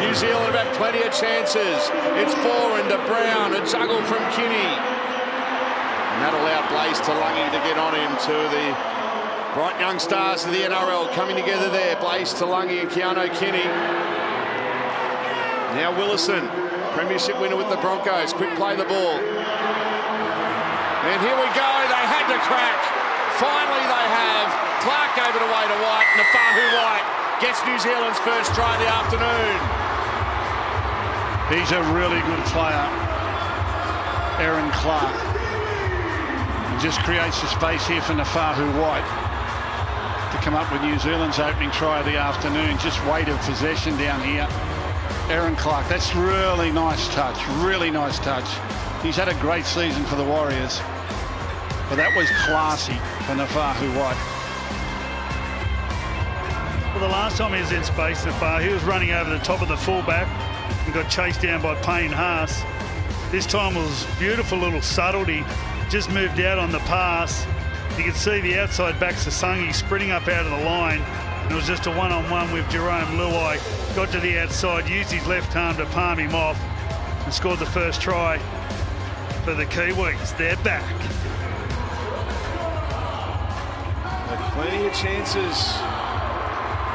New Zealand have had plenty of chances. It's Foran to Brown, a juggle from Kinney. And that allowed Blaze Taulagi to get on him, to the bright young stars of the NRL coming together there. Blaze Taulagi and Keano Kinney. Now Willison, premiership winner with the Broncos. Quick play the ball. And here we go, they had to crack. Finally they have. Clark gave it away to White, and Nafahu White gets New Zealand's first try of the afternoon. He's a really good player, Aaron Clark. He just creates the space here for Nafahu White to come up with New Zealand's opening try of the afternoon. Just weight of possession down here. Aaron Clark, that's really nice touch, really nice touch. He's had a great season for the Warriors, but that was classy for Nafahu White. Well, the last time he was in space, he was running over the top of the fullback and got chased down by Payne Haas. This time was beautiful little subtlety, just moved out on the pass. You could see the outside back Sasangi sprinting up out of the line, and it was just a one-on-one with Jerome Luai. Got to the outside, used his left arm to palm him off, and scored the first try for the Kiwis. They're back. Plenty of chances.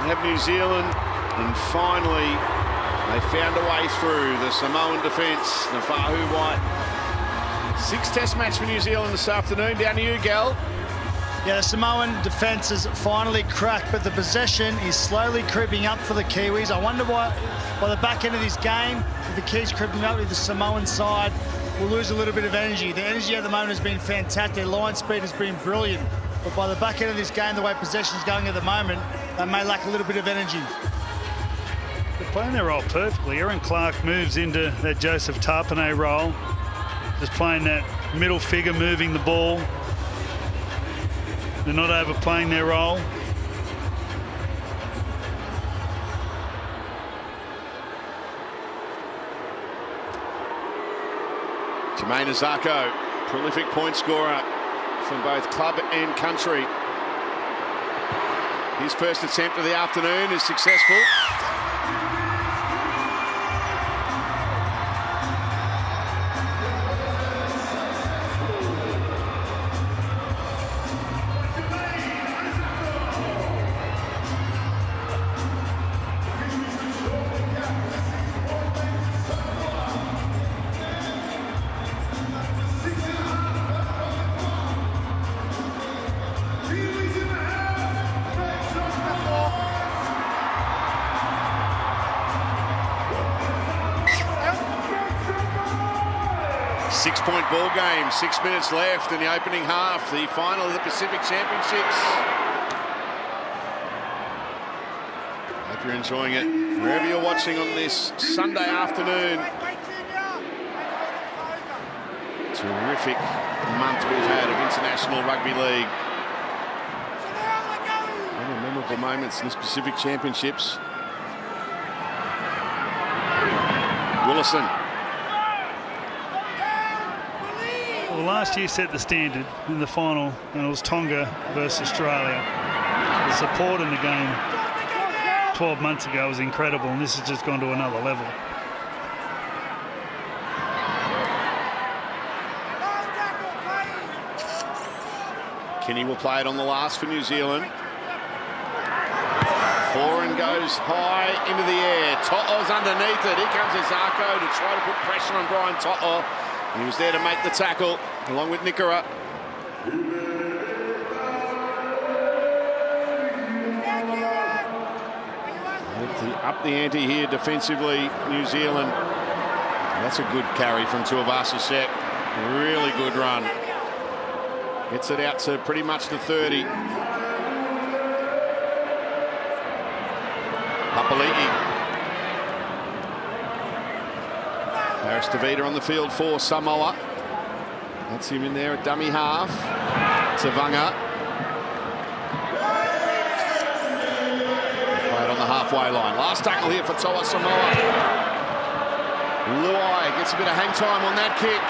They have New Zealand, and finally they found a way through the Samoan defence. Nafahu White. 6 test match for New Zealand this afternoon. Down to you, Gal. Yeah, the Samoan defence has finally cracked, but the possession is slowly creeping up for the Kiwis. I wonder why, by the back end of this game, if the Kiwis creeping up with the Samoan side, will lose a little bit of energy. The energy at the moment has been fantastic. Their line speed has been brilliant. But by the back end of this game, the way possession's going at the moment, they may lack a little bit of energy. They're playing their role perfectly. Aaron Clark moves into that Joseph Tarpanay role. Just playing that middle figure, moving the ball. They're not overplaying their role. Jermaine Azarko, prolific point scorer from both club and country. His first attempt of the afternoon is successful. Six-point ball game, 6 minutes left in the opening half, the final of the Pacific Championships. Hope you're enjoying it wherever you're watching on this Sunday afternoon. Terrific month we've had of International Rugby League. Many memorable moments in this Pacific Championships. Willison. Well, last year set the standard in the final, and it was Tonga versus Australia. The support in the game 12 months ago was incredible, and this has just gone to another level. Kinney will play it on the last for New Zealand. Foran goes high into the air. To'o's underneath it. Here comes Azarko to try to put pressure on Brian To'o. He was there to make the tackle, along with Nikora. Up the ante here defensively, New Zealand. That's a good carry from Tuivasa-Sheck. Really good run. Gets it out to pretty much the 30. Papali'i. Harris Tavita on the field for Samoa. That's him in there at dummy half. Tavanga. Played on the halfway line. Last tackle here for Toa Samoa. Luai gets a bit of hang time on that kick.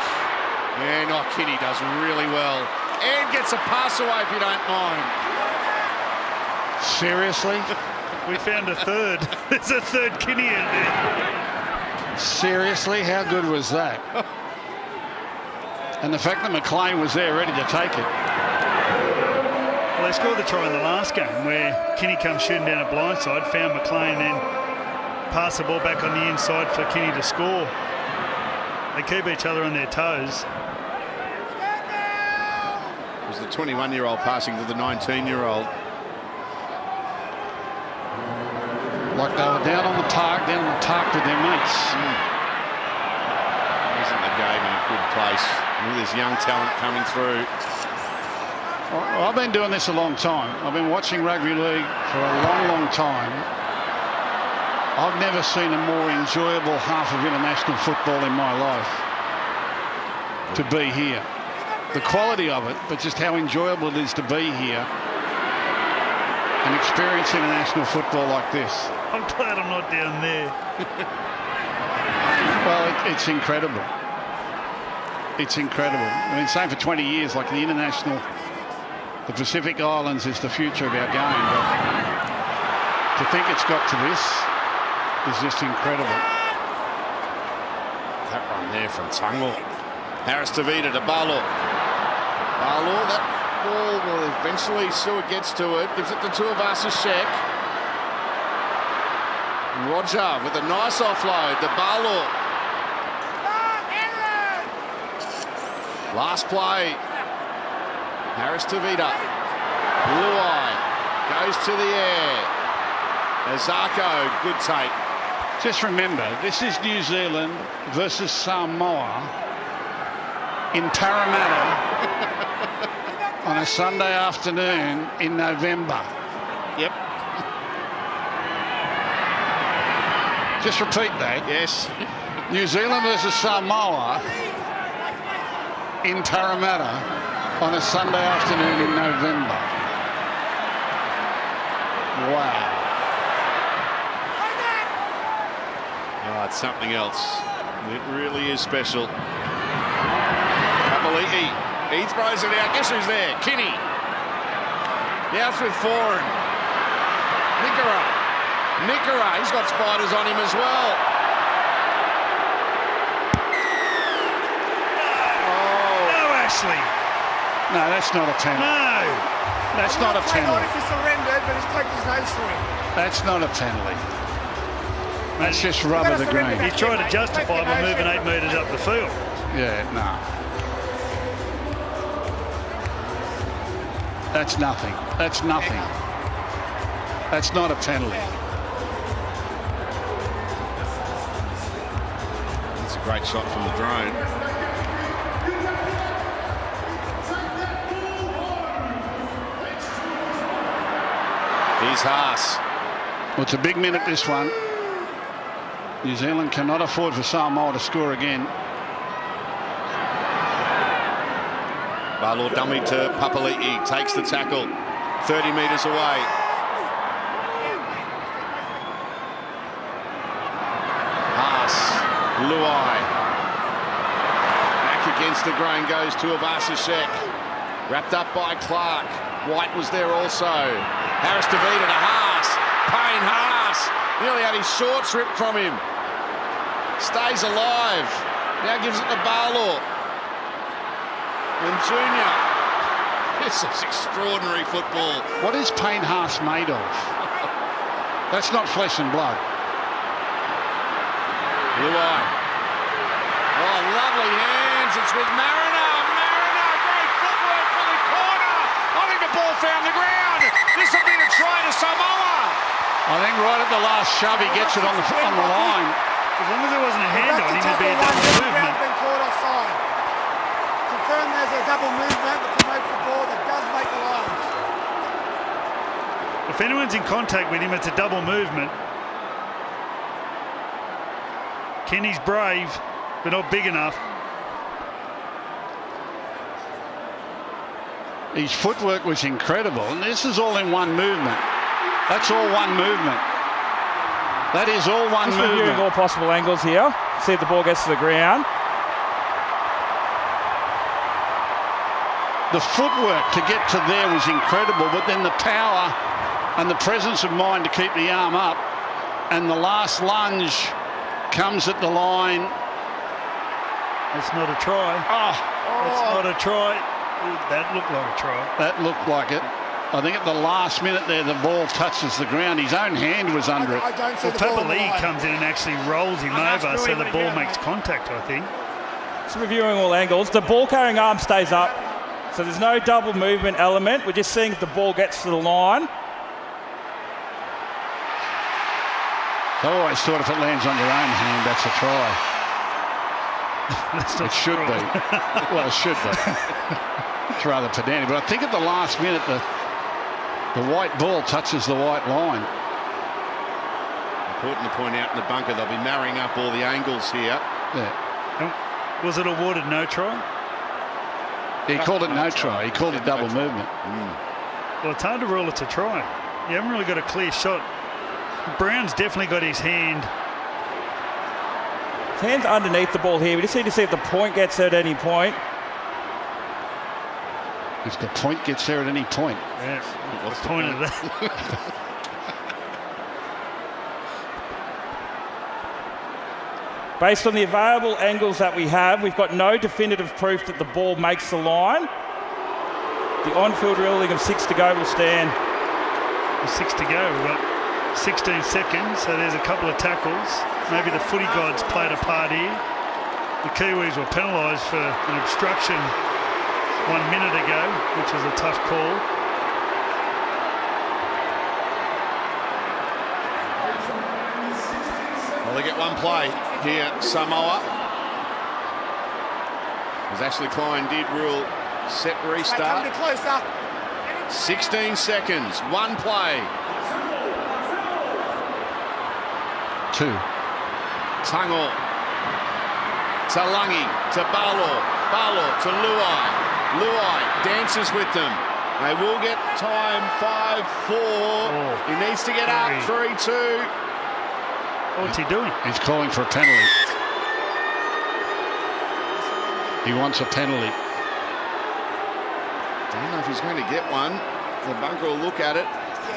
And Kinney does really well. And gets a pass away if you don't mind. Seriously? We found a third. There's a third Kinney in there. Seriously? How good was that? And the fact that McLean was there ready to take it. Well, they scored the try in the last game where Kinney comes shooting down a blindside, found McLean, then passed the ball back on the inside for Kinney to score. They keep each other on their toes. It was the 21-year-old passing to the 19-year-old. Like they were down on the park with their mates. Isn't the game in a good place with this young talent coming through? Well, I've been doing this a long time. I've been watching rugby league for a long, long time. I've never seen a more enjoyable half of international football in my life. To be here. The quality of it, but just how enjoyable it is to be here and experience international football like this. I'm glad I'm not down there. Well, it's incredible. It's incredible. I mean, same for 20 years, like the Pacific Islands is the future of our game. But to think it's got to this is just incredible. That run there from Tungle. Harris Tavita to Barlaw. Barlaw, that ball will eventually Seward gets to it. Gives it to Tuivasa-Sheck. Roger with a nice offload to Barlaw. Last play. Harris Tavita. Luai goes to the air. Azarko, good take. Just remember, this is New Zealand versus Samoa in Parramatta on a Sunday afternoon in November. Yep. Just repeat that. Yes. New Zealand versus Samoa in Parramatta on a Sunday afternoon in November. Wow. Oh, it's something else. It really is special. Papali'i. He throws it out. Guess who's there? Kinney. Now it's with Foran. Nickera. He's got spiders on him as well. No, Ashley. No, that's not a penalty. No. That's not a penalty. He surrendered, but he's taken his nose for him. That's not a penalty. That's just rub of the green. He tried to justify by moving 8 metres up the field. Yeah, no. That's nothing. That's nothing. That's not a penalty. That's a great shot from the drone. Here's Haas. Well, it's a big minute, this one. New Zealand cannot afford for Samoa to score again. Barlow dummy to Papali'i, takes the tackle 30 metres away. Haas, Luai. Back against the grain goes to Avasashek. Wrapped up by Clark. White was there also. Harris DeVita to Haas. Payne Haas. Nearly had his shorts ripped from him. Stays alive. Now gives it to Barlow. And Junior. This is extraordinary football. What is Payne Haas made of? That's not flesh and blood. Luai. Oh, lovely hands. It's with Mariner. Great footwork for the corner. I think the ball found the ground. This will be the try to Samoa. I think right at the last shove he gets it on the line. As long as there wasn't a hand on him, it'd be a double movement. Been caught offside. Confirm there's a double movement that promotes the ball that does make the line. If anyone's in contact with him, it's a double movement. Kenny's brave, but not big enough. His footwork was incredible, and this is all in one movement. That's all one movement. That is all one Just movement. reviewing all possible angles here. See if the ball gets to the ground. The footwork to get to there was incredible, but then the power and the presence of mind to keep the arm up, and the last lunge comes at the line. It's not a try. It's not a try. That looked like a try. That looked like it. I think at the last minute there, the ball touches the ground. His own hand was under it. I don't see the ball on the Papali'i line. comes in and actually rolls him over, so the ball makes contact, I think. Just reviewing all angles. The ball carrying arm stays up. So there's no double movement element. We're just seeing if the ball gets to the line. I always thought if it lands on your own hand, that's a try. That's not It should right. be. Well, it should be. It's rather pedantic. But I think at the last minute, the white ball touches the white line. Important to point out in the bunker, they'll be marrying up all the angles here. Yeah. Was it awarded no try? He called it no try. He called it double movement. Well, it's hard to rule it's a try. You haven't really got a clear shot. Brown's definitely got his hand. His hand's underneath the ball here. We just need to see if the point gets there at any point. If the point gets there at any point. Yeah, What's the point of that? Based on the available angles that we have, we've got no definitive proof that the ball makes the line. The on-field ruling of 6 to go will stand. With 6 to go, we've got 16 seconds, so there's a couple of tackles. Maybe the footy gods played a part here. The Kiwis were penalised for an obstruction 1 minute ago, which was a tough call. Well, they get one play here, Samoa. As Ashley Klein did rule set Come a restart. bit closer. 16 seconds, one play. 2. Tango to Lungi, to Barlow to Luai. Luai dances with them. They will get time 5-4. He needs to get up 3-2. What's he doing? He's calling for a penalty. He wants a penalty. Don't know if he's going to get one. The bunker will look at it.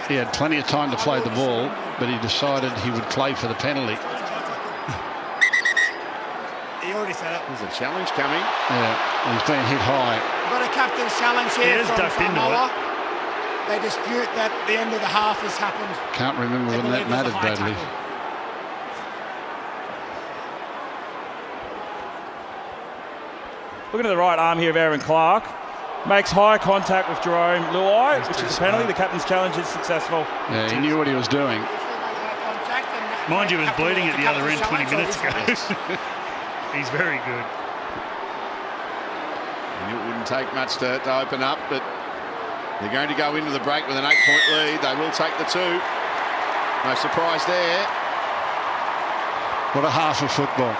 He had plenty of time to play the ball, but he decided he would play for the penalty. He already said it. There's a challenge coming. Yeah, he's been hit high. We've got a captain's challenge here from Samoa. They dispute that the end of the half has happened. Can't remember when that mattered, Bradley. Looking at the right arm here of Aaron Clark. Makes high contact with Jerome Luai, which is a penalty. The captain's challenge is successful. Yeah, he knew what he was doing. Mind you, he was bleeding at the other end 20 minutes ago. He's very good. And it wouldn't take much to open up, but they're going to go into the break with an 8-point lead. They will take the 2. No surprise there. What a half of football.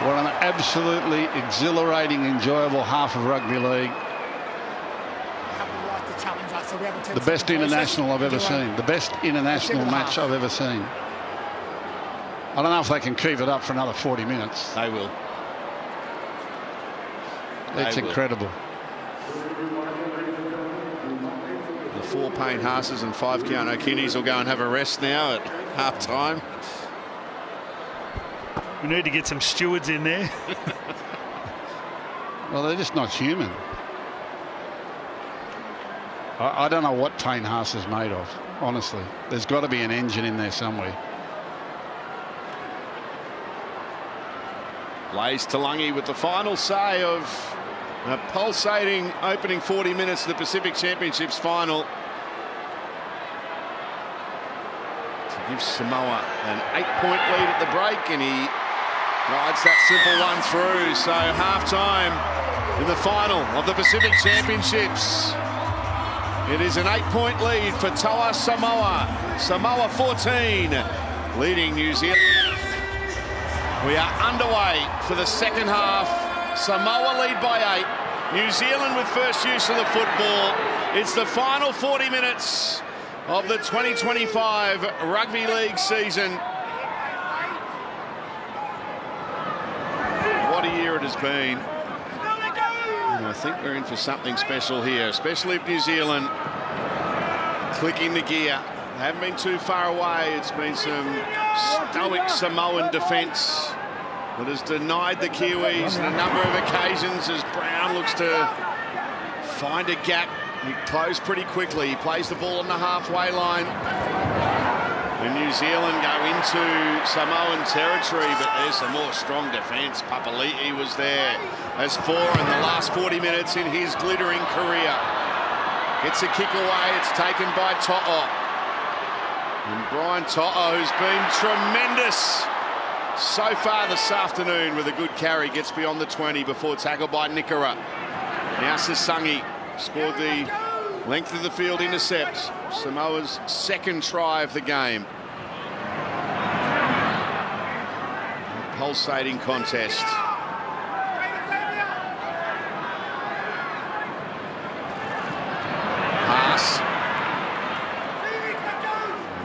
What an absolutely exhilarating, enjoyable half of rugby league. The best international I've ever seen. The best international match I've ever seen. I don't know if they can keep it up for another 40 minutes. They will. It's incredible. The 4 Payne Haas's and 5 Keano Kinneys will go and have a rest now at half time. We need to get some stewards in there. Well, they're just not human. I don't know what Payne Haas is made of, honestly. There's got to be an engine in there somewhere. Blaze Talangi with the final say of a pulsating opening 40 minutes of the Pacific Championships final. To give Samoa an 8-point lead at the break, and he guides that simple one through. So half-time in the final of the Pacific Championships. It is an 8-point lead for Toa Samoa. Samoa 14, leading New Zealand. We are underway for the second half. Samoa lead by 8. New Zealand with first use of the football. It's the final 40 minutes of the 2025 Rugby League season. What a year it has been. And I think we're in for something special here, especially if New Zealand clicking the gear. They haven't been too far away. It's been some stoic Samoan defence that has denied the Kiwis on a number of occasions as Brown looks to find a gap. He closed pretty quickly. He plays the ball on the halfway line. And New Zealand go into Samoan territory, but there's some more strong defence. Papali'i was there as 4 in the last 40 minutes in his glittering career. Gets a kick away. It's taken by To'o. And Brian To'o, who's been tremendous so far this afternoon with a good carry, gets beyond the 20 before tackled by Nikora. Now Sasangi scored the length of the field intercept. Samoa's second try of the game. A pulsating contest. Haas.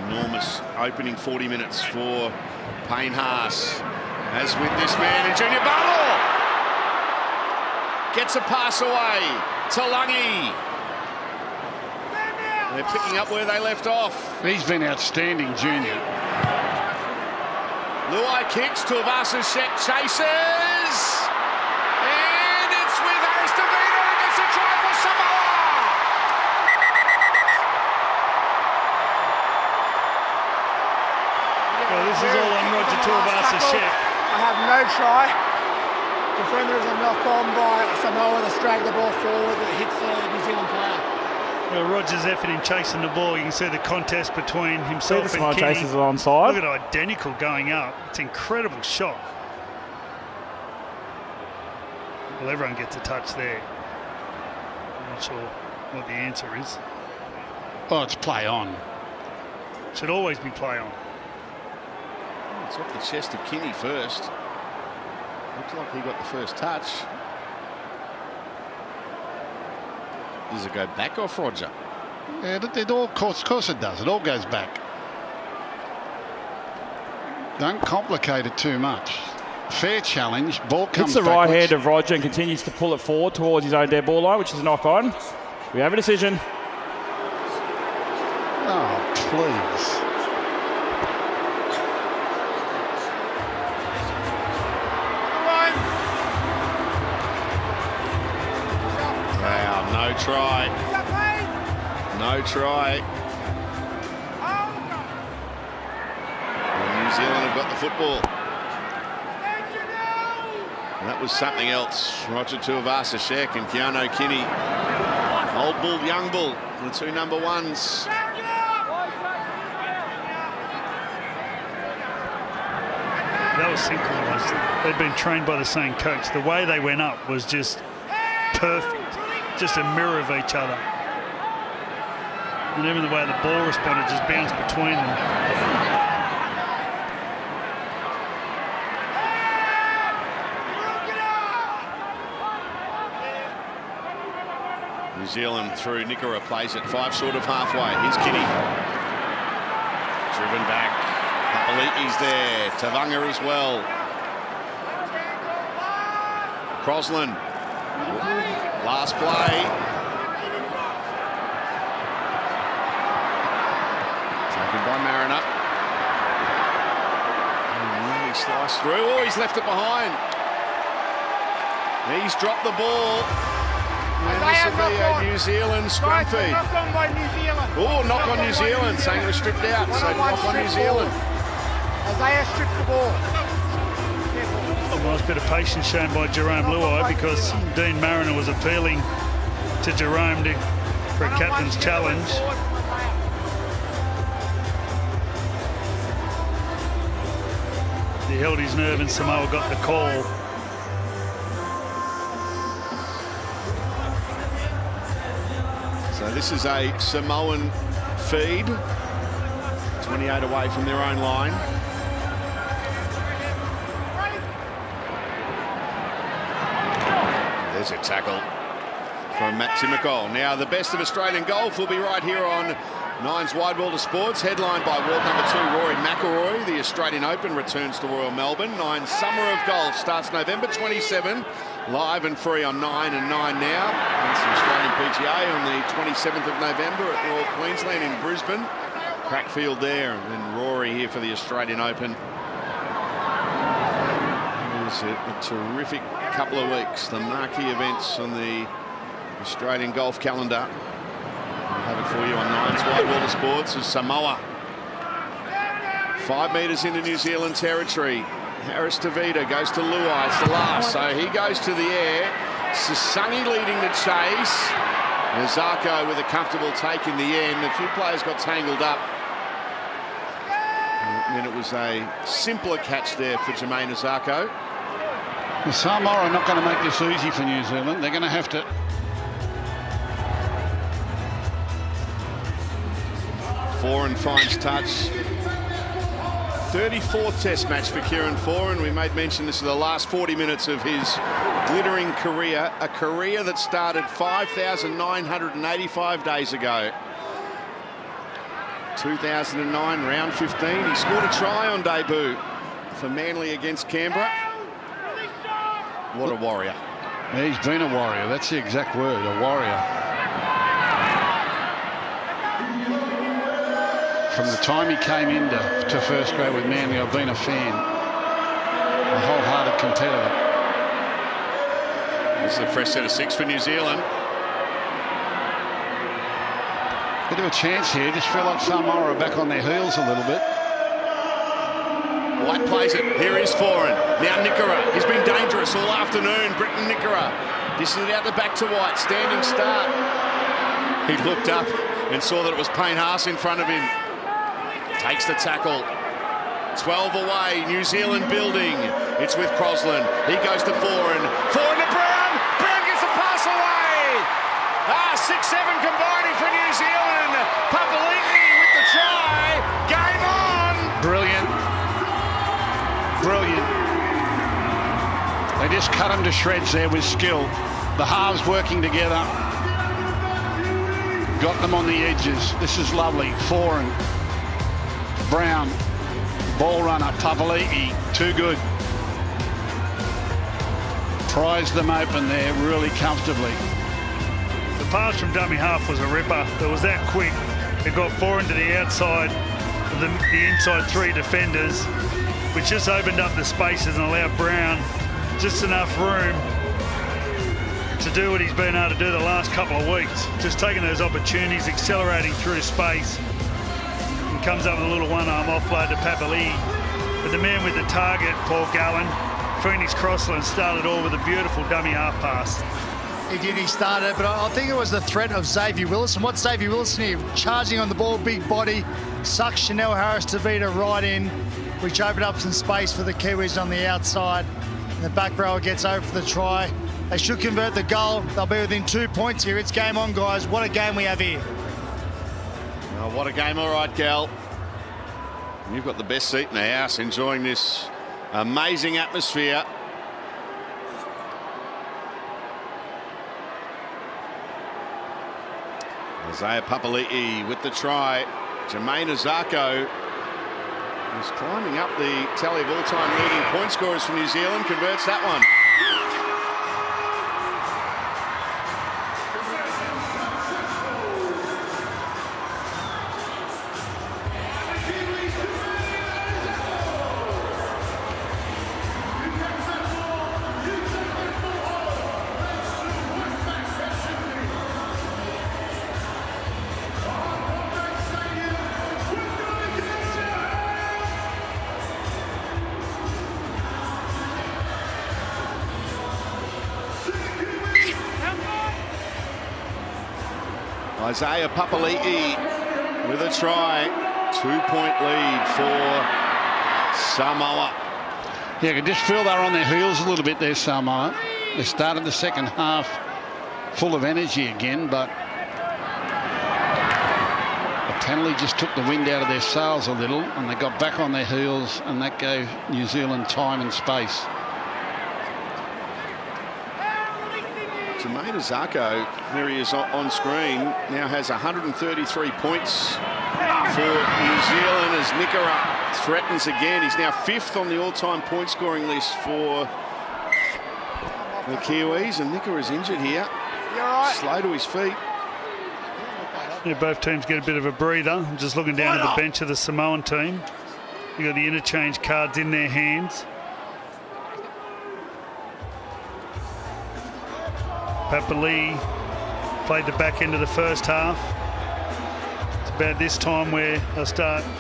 Enormous opening 40 minutes for Payne Haas. As with this man in Junior Barlow. Gets a pass away. Talangi. They're picking up where they left off. He's been outstanding, Junior. Luai kicks, Tuivasa chases. And it's with Harris DeVito who gets a try for Samoa. Well, this is all on Roger Tuivasa's check. I have no try. Defender is a knock-on by Samoa that's dragged the ball forward that hits the New Zealand player. Well, Roger's effort in chasing the ball, you can see the contest between himself and Kenny. Chases alongside. Look at identical going up. It's an incredible shot. Well, everyone gets a touch there. I'm not sure what the answer is. Oh, it's play on. Should always be play on. It's off the chest of Kinney first. Looks like he got the first touch. Does it go back off Roger? Yeah, of course it does. It all goes back. Don't complicate it too much. Fair challenge. Ball comes Hits the right backwards. hand of Roger and continues to pull it forward towards his own dead ball line, which is a knock on. We have a decision. Oh, please. Wow, no try. No try. And New Zealand have got the football. And that was something else. Roger Tuivasa-Sheck and Keanu Kinney. Old bull, young bull, the two number ones. That was synchronised. They'd been trained by the same coach. The way they went up was just perfect, just a mirror of each other. And even the way the ball responded just bounced between them. New Zealand through Nickera, plays it 5 short of halfway. Here's Kinney. Driven back. Papali'i's there. Tavanga as well. Crosland. Last play. Taken by Mariner. And really sliced through. Oh, he's left it behind. He's dropped the ball. And this will be a New Zealand scrum feed. Knock on by New Zealand. Oh, knock on New Zealand, saying it was stripped out. So knock on New Zealand. Isaiah stripped the ball. A nice bit of patience shown by Jerome Luai, because Dean Mariner was appealing to Jerome for a captain's challenge. He held his nerve and Samoa got the call. So this is a Samoan feed. 28 away from their own line. There's a tackle from Matt Timokol. Now the best of Australian golf will be right here on Nine's Wide World of Sports, headlined by world number 2 Rory McIlroy. The Australian Open returns to Royal Melbourne. Nine's Summer of Golf starts November 27, live and free on 9 and 9 now. That's the Australian PGA on the 27th of November at Royal Queensland in Brisbane. Crackfield there, and then Rory here for the Australian Open. It was a terrific couple of weeks. The marquee events on the Australian golf calendar. We'll have it for you on Nine's Wide World of Sports as Samoa. 5 metres into New Zealand territory. Harris Tavita goes to Luai. It's the last, so he goes to the air. Sasangi leading the chase. Zarko with a comfortable take in the end. A few players got tangled up. And then it was a simpler catch there for Jermaine Zarko. The Samoa are not going to make this easy for New Zealand. They're going to have to... Foran finds touch. 34th Test match for Kieran Foran. We made mention this is the last 40 minutes of his glittering career, a career that started 5,985 days ago. 2009, round 15. He scored a try on debut for Manly against Canberra. What a warrior. He's been a warrior. That's the exact word, a warrior. From the time he came into first grade with Manly, I've been a fan. A wholehearted competitor. This is a fresh set of 6 for New Zealand. Bit of a chance here. Just feel like Samoa are back on their heels a little bit. White plays it. Here is Foran. Now Nickera. He's been dangerous all afternoon. Britton Nickera. Dishes it out the back to White. Standing start. He looked up and saw that it was Payne Haas in front of him. Takes the tackle. 12 away. New Zealand building. It's with Crosland. He goes to Foran. Foran to Brown. Brown gets the pass away. 6-7 combining for New Zealand. Papali'i with the try. Game on. Brilliant. Brilliant. They just cut him to shreds there with skill. The halves working together. Got them on the edges. This is lovely. Foran. Brown, ball runner, Papali'i, too good. Pries them open there really comfortably. The pass from dummy half was a ripper. It was that quick. It got 4 into the outside of the inside 3 defenders, which just opened up the spaces and allowed Brown just enough room to do what he's been able to do the last couple of weeks. Just taking those opportunities, accelerating through space. And comes up with a little one-arm offload to Papali'i. But the man with the target, Paul Gallen, Phoenix Crossland, started all with a beautiful dummy half pass. He did, he started, but I think it was the threat of Xavier Willis. And what's Xavier Willis here? Charging on the ball, big body, sucks Chanel Harris-Tavita right in, which opened up some space for the Kiwis on the outside. And the back rower gets over for the try. They should convert the goal. They'll be within 2 points here. It's game on, guys. What a game we have here. Oh, what a game, all right, Gal. You've got the best seat in the house, enjoying this amazing atmosphere. Isaiah Papali'i with the try. Jermaine Azarko is climbing up the tally of all-time leading point scorers for New Zealand. Converts that one. Isaiah Papali'i with a try. 2-point lead for Samoa. Yeah, I could just feel they were on their heels a little bit there, Samoa. They started the second half full of energy again, but the penalty just took the wind out of their sails a little, and they got back on their heels, and that gave New Zealand time and space. Jermaine Azarko, there he is on screen, now has 133 points for New Zealand as Nikora threatens again. He's now 5th on the all-time point scoring list for the Kiwis, and Nikora's injured here. Slow to his feet. Yeah, both teams get a bit of a breather. I'm just looking down at the bench of the Samoan team. You've got the interchange cards in their hands. Papali'i played the back end of the first half. It's about this time where they'll start to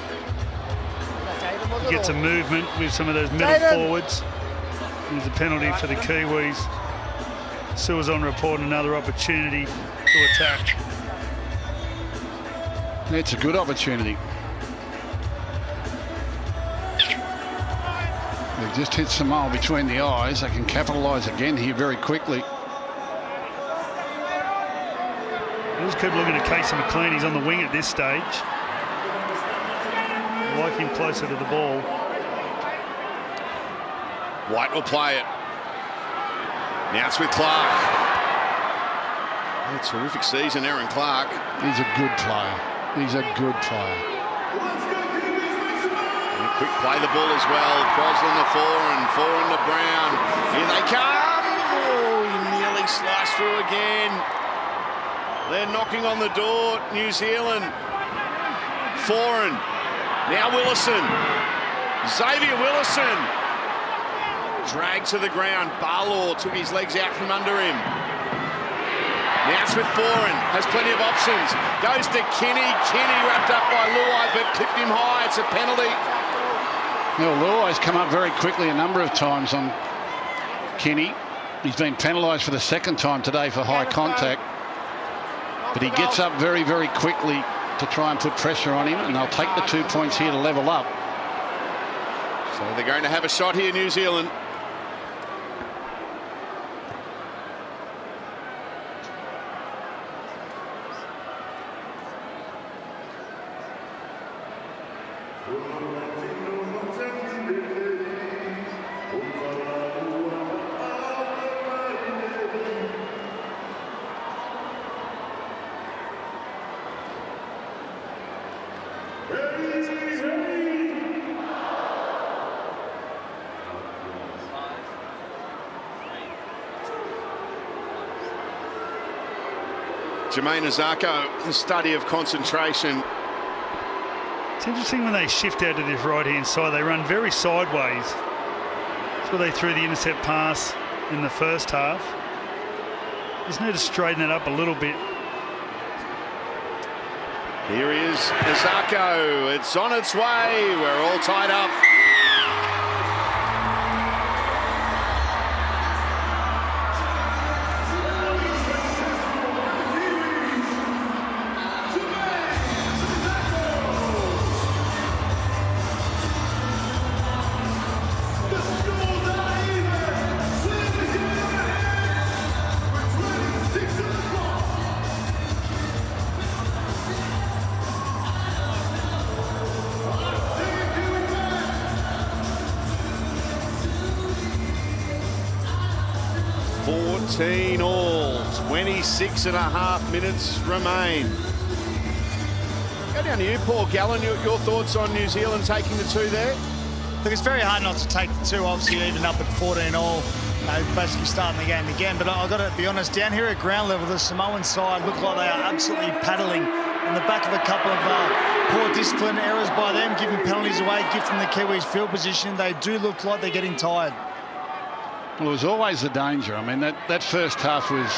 get some movement with some of those middle forwards. There's a penalty for the Kiwis. Sua's on report, another opportunity to attack. It's a good opportunity. They've just hit Samoa between the eyes. They can capitalise again here very quickly. We'll just keep looking at Casey McLean. He's on the wing at this stage. I like him closer to the ball. White will play it. Now it's with Clark. Oh, terrific season, Aaron Clark. He's a good player. He's a good player. And quick play the ball as well. Crosland to four into Brown. Here they come. Oh, he nearly sliced through again. They're knocking on the door, New Zealand. Foreign. Now Willison. Xavier Willison. Dragged to the ground. Barlaw took his legs out from under him. Now it's with Foreign. Has plenty of options. Goes to Kinney. Kinney wrapped up by Luai, but clipped him high. It's a penalty. Well, Luai's come up very quickly a number of times on Kinney. He's been penalised for the second time today for high contact. But he gets up very, very quickly to try and put pressure on him, and they'll take the 2 points here to level up. So they're going to have a shot here, New Zealand. Jermaine Azarko, the study of concentration. It's interesting when they shift out to this right-hand side, they run very sideways. That's where they threw the intercept pass in the first half. Just need to straighten it up a little bit. Here is Azarko. It's on its way. We're all tied up. All, 26 and a half minutes remain. Go down to you, Paul Gallen. Your thoughts on New Zealand taking the 2 there? Look, it's very hard not to take the 2, obviously even up at 14 all, basically starting the game again. But I've got to be honest, down here at ground level, the Samoan side look like they are absolutely paddling on the back of a couple of poor discipline errors by them, giving penalties away, gifting the Kiwis field position. They do look like they're getting tired. Well, it was always the danger. I mean, that first half was,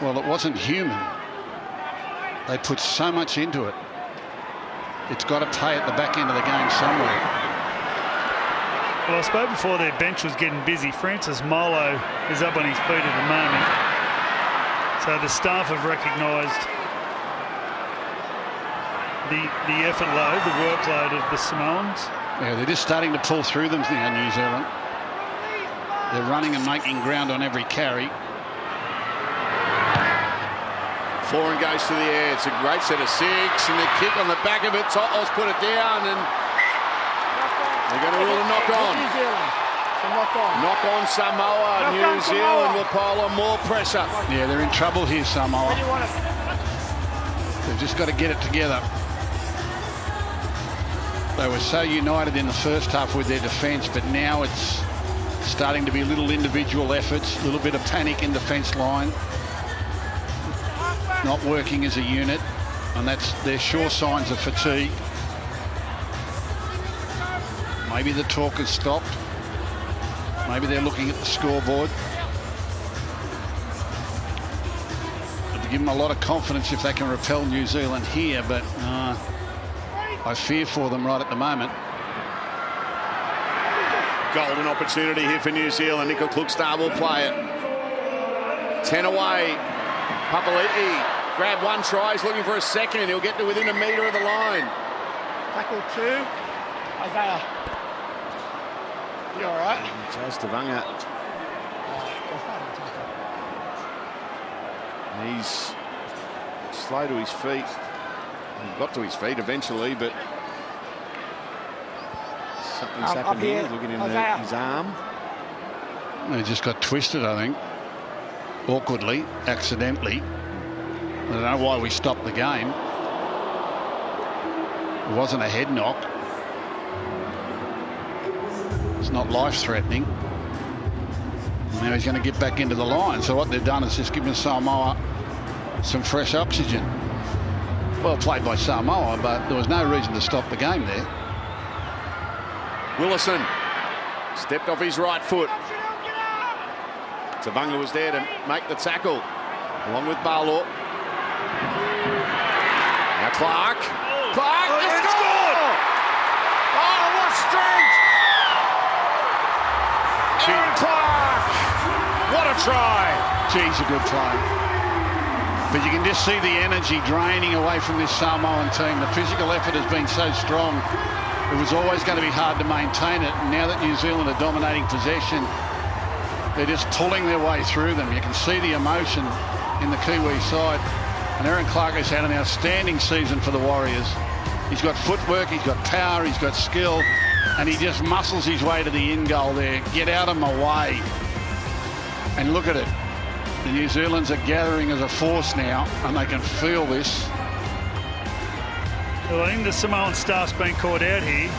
well, it wasn't human. They put so much into it. It's got to pay at the back end of the game somewhere. Well, I spoke before their bench was getting busy. Francis Molo is up on his feet at the moment. So the staff have recognised the effort load, the workload of the Samoans. Yeah, they're just starting to pull through them now, New Zealand. They're running and making ground on every carry. Foreign goes to the air. It's a great set of 6, and the kick on the back of it. To'o's put it down, and they're going to rule a knock on. Knock on Samoa. New Zealand will pile on more pressure. Yeah, they're in trouble here, Samoa. They've just got to get it together. They were so united in the first half with their defence, but now it's starting to be little individual efforts, a little bit of panic in defence line. Not working as a unit, and they're sure signs of fatigue. Maybe the talk has stopped. Maybe they're looking at the scoreboard. It'll give them a lot of confidence if they can repel New Zealand here, but I fear for them right at the moment. Golden opportunity here for New Zealand. Nico Klukstar will play it. 10 away. Papali'i grabbed 1 try. He's looking for a second. He'll get to within a metre of the line. Tackle 2. Isaiah. You all right? Chaz Tavanga. He's slow to his feet. He got to his feet eventually, but something's happened here. He's looking in his arm. He just got twisted, I think. Awkwardly, accidentally. I don't know why we stopped the game. It wasn't a head knock. It's not life-threatening. Now he's going to get back into the line. So what they've done is just given Samoa some fresh oxygen. Well played by Samoa, but there was no reason to stop the game there. Willison stepped off his right foot. Tavanga was there to make the tackle, along with Barlaw. Now Clark. Clark, he scored! Oh, what strength! Aaron Clark! What a try! Geez, a good play. But you can just see the energy draining away from this Samoan team. The physical effort has been so strong. It was always going to be hard to maintain it. And now that New Zealand are dominating possession, they're just pulling their way through them. You can see the emotion in the Kiwi side. And Aaron Clark has had an outstanding season for the Warriors. He's got footwork, he's got power, he's got skill, and he just muscles his way to the in goal there. Get out of my way. And look at it. The New Zealanders are gathering as a force now, and they can feel this. Well, I think the Samoan staff's been caught out here.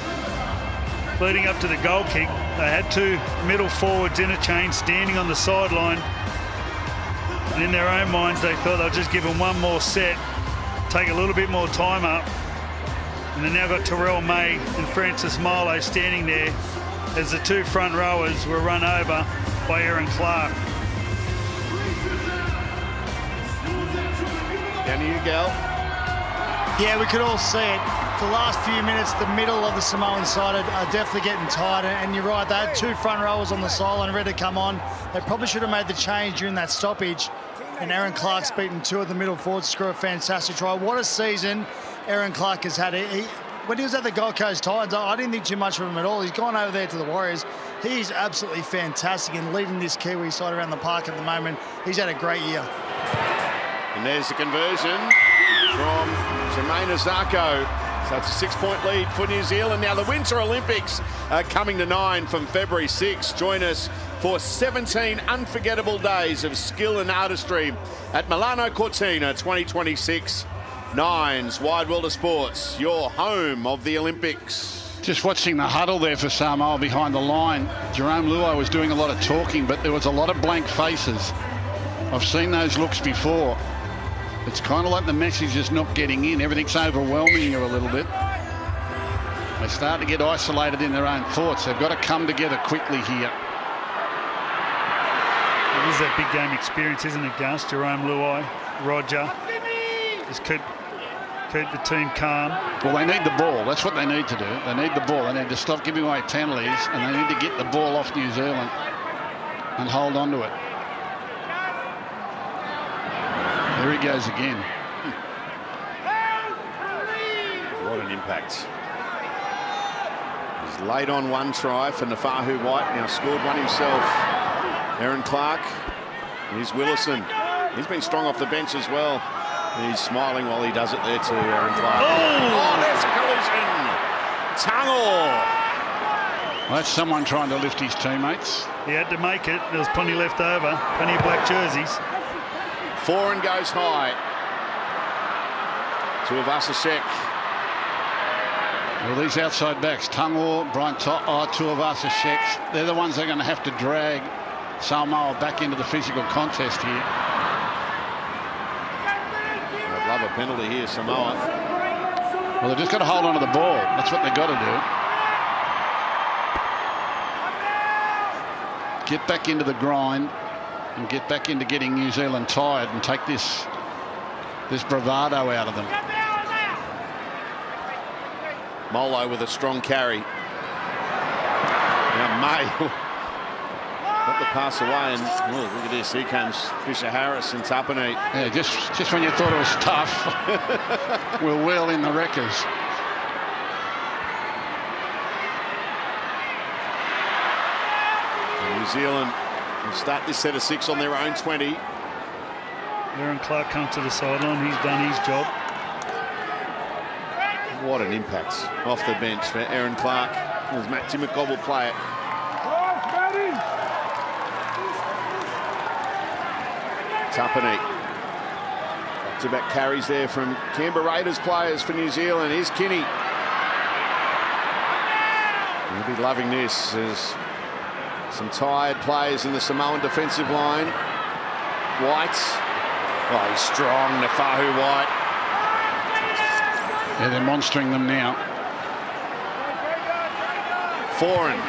Leading up to the goal kick, they had 2 middle forwards interchange standing on the sideline. And in their own minds, they thought they'll just give them one more set, take a little bit more time up. And they now got Terrell May and Francis Milo standing there as the two front rowers were run over by Aaron Clark. Down to you, Gal. Yeah, we could all see it. For the last few minutes, the middle of the Samoan side are definitely getting tired. And you're right, they had two front rowers on the sideline ready to come on. They probably should have made the change during that stoppage. And Aaron Clark's beaten two of the middle forwards to score a fantastic try. What a season Aaron Clark has had. When he was at the Gold Coast Titans, I didn't think too much of him at all. He's gone over there to the Warriors. He's absolutely fantastic in leading this Kiwi side around the park at the moment. He's had a great year. And there's the conversion from Jermaine Azarko. So it's a 6-point lead for New Zealand. Now the Winter Olympics are coming to 9 from February 6. Join us for 17 unforgettable days of skill and artistry at Milano Cortina 2026. Nines, Wide World of Sports, your home of the Olympics. Just watching the huddle there for Samoa behind the line. Jerome Luai was doing a lot of talking, but there was a lot of blank faces. I've seen those looks before. It's kind of like the message is not getting in. Everything's overwhelming you a little bit. They start to get isolated in their own thoughts. They've got to come together quickly here. It is that big game experience, isn't it, Gus? Jerome Luai, Roger. Just keep the team calm. Well, they need the ball. That's what they need to do. They need the ball. They need to stop giving away penalties, and they need to get the ball off New Zealand and hold on to it. There he goes again. What an impact. He's laid on one try for Nafahu White, now scored one himself. Aaron Clark. Here's Willison. He's been strong off the bench as well. He's smiling while he does it there to Aaron Clark. Oh, there's a collision. Tango. Well, that's someone trying to lift his teammates. He had to make it. There was plenty left over. Plenty of black jerseys. Foreign goes high. Tuivasa-Sheck. Well, these outside backs, Tangor, Brian Tuivasa-Sheck, they're the ones that are going to have to drag Samoa back into the physical contest here. I'd love a penalty here, Samoa. Well, they've just got to hold on to the ball. That's what they've got to do. Get back into the grind and get back into getting New Zealand tired and take this bravado out of them. Molo with a strong carry. Now May got the pass away, and oh, look at this. Here comes Fisher Harris and Tapane. Yeah, just when you thought it was tough, we'll wheel in the wreckers. And New Zealand will start this set of 6 on their own 20. Aaron Clark comes to the sideline. He's done his job. What an impact off the bench for Aaron Clark. As Matty McGobb will play it. Tapane. Back-to-back carries there from Canberra Raiders players for New Zealand. Here's Kinney. He'll be loving this. There's some tired players in the Samoan defensive line. White. Oh, he's strong, Nafahu White. Yeah, they're monstering them now. Foreign.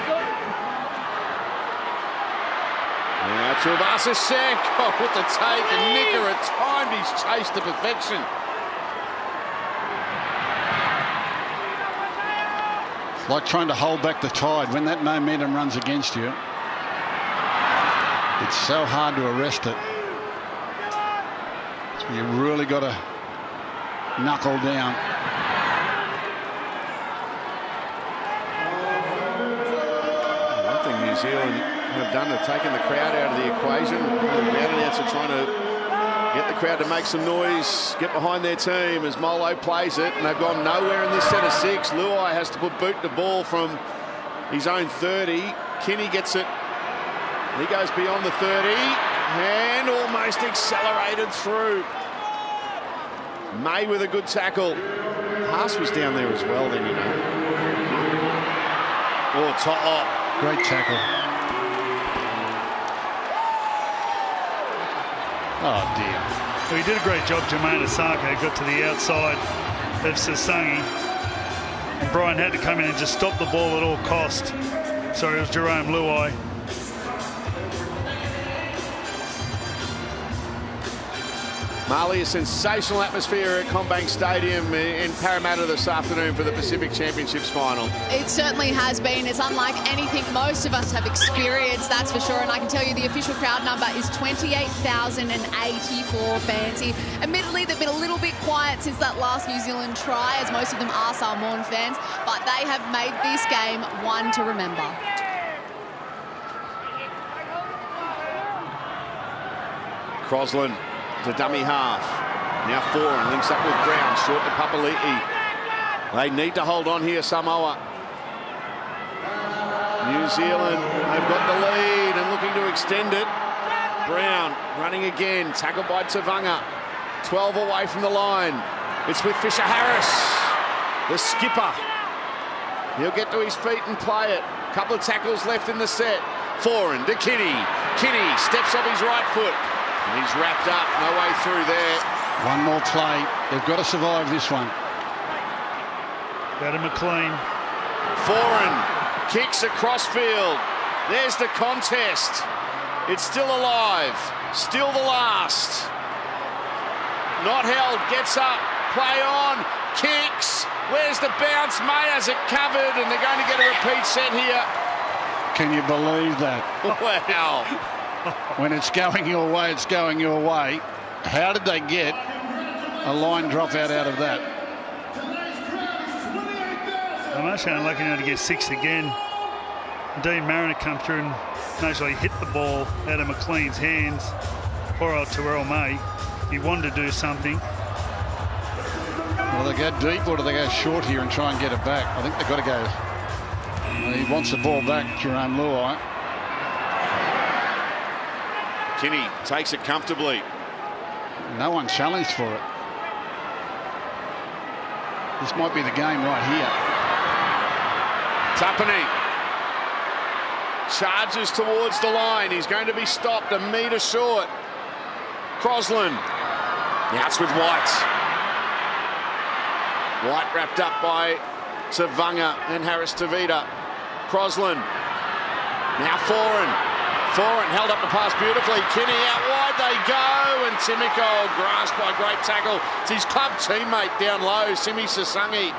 Now Tuivasa-Sheck. Oh, with the take, and Nicker at time he's chased to perfection. It's like trying to hold back the tide. When that momentum runs against you, it's so hard to arrest it. So you really got to knuckle down. One thing New Zealand have done is taken the crowd out of the equation. The crowd announcer trying to get the crowd to make some noise, get behind their team as Molo plays it, and they've gone nowhere in this set of 6. Luai has to put boot the ball from his own 30. Kinney gets it. He goes beyond the 30 and almost accelerated through. May with a good tackle. Haas was down there as well then, you know. Oh, top. Great tackle. Oh, dear. Well, he did a great job, Jermaine Osako. Got to the outside of Sasangi. And Brian had to come in and just stop the ball at all cost. Sorry, it was Jerome Luai. Marley, a sensational atmosphere at Combank Stadium in Parramatta this afternoon for the Pacific Championships final. It certainly has been. It's unlike anything most of us have experienced, that's for sure. And I can tell you the official crowd number is 28,084 fans here. Admittedly, they've been a little bit quiet since that last New Zealand try, as most of them are Samoan fans, but they have made this game one to remember. Crosland to dummy half. Now Foran links up with Brown, short to Papali'i. They need to hold on here, Samoa. New Zealand, they've got the lead and looking to extend it. Brown running again, tackled by Tavanga. 12 away from the line. It's with Fisher Harris, the skipper. He'll get to his feet and play it. Couple of tackles left in the set. Foran to Kinney. Kinney steps off his right foot. And he's wrapped up, no way through there. One more play. They've got to survive this one. Go to McLean. Foran kicks across field. There's the contest. It's still alive. Still the last. Not held. Gets up. Play on. Kicks. Where's the bounce? May has it covered, and they're going to get a repeat set here. Can you believe that? Wow. When it's going your way, it's going your way. How did they get a line dropout out of that? I'm actually unlucky now to get 6 again. Dean Mariner come through and actually hit the ball out of McLean's hands. Poor old Terrell May. He wanted to do something. Well, they go deep or do they go short here and try and get it back? I think they've got to go. He wants the ball back, Jerome Luai. Kinney takes it comfortably. No one challenged for it. This might be the game right here. Tapani charges towards the line. He's going to be stopped a metre short. Crosland. Now it's with White. White wrapped up by Tavanga and Harris Tavita. Crosland. Now Foran. Foran held up the pass beautifully. Kinney out wide they go, and Timiko grasped by a great tackle. It's his club teammate down low, Simi Sasangi.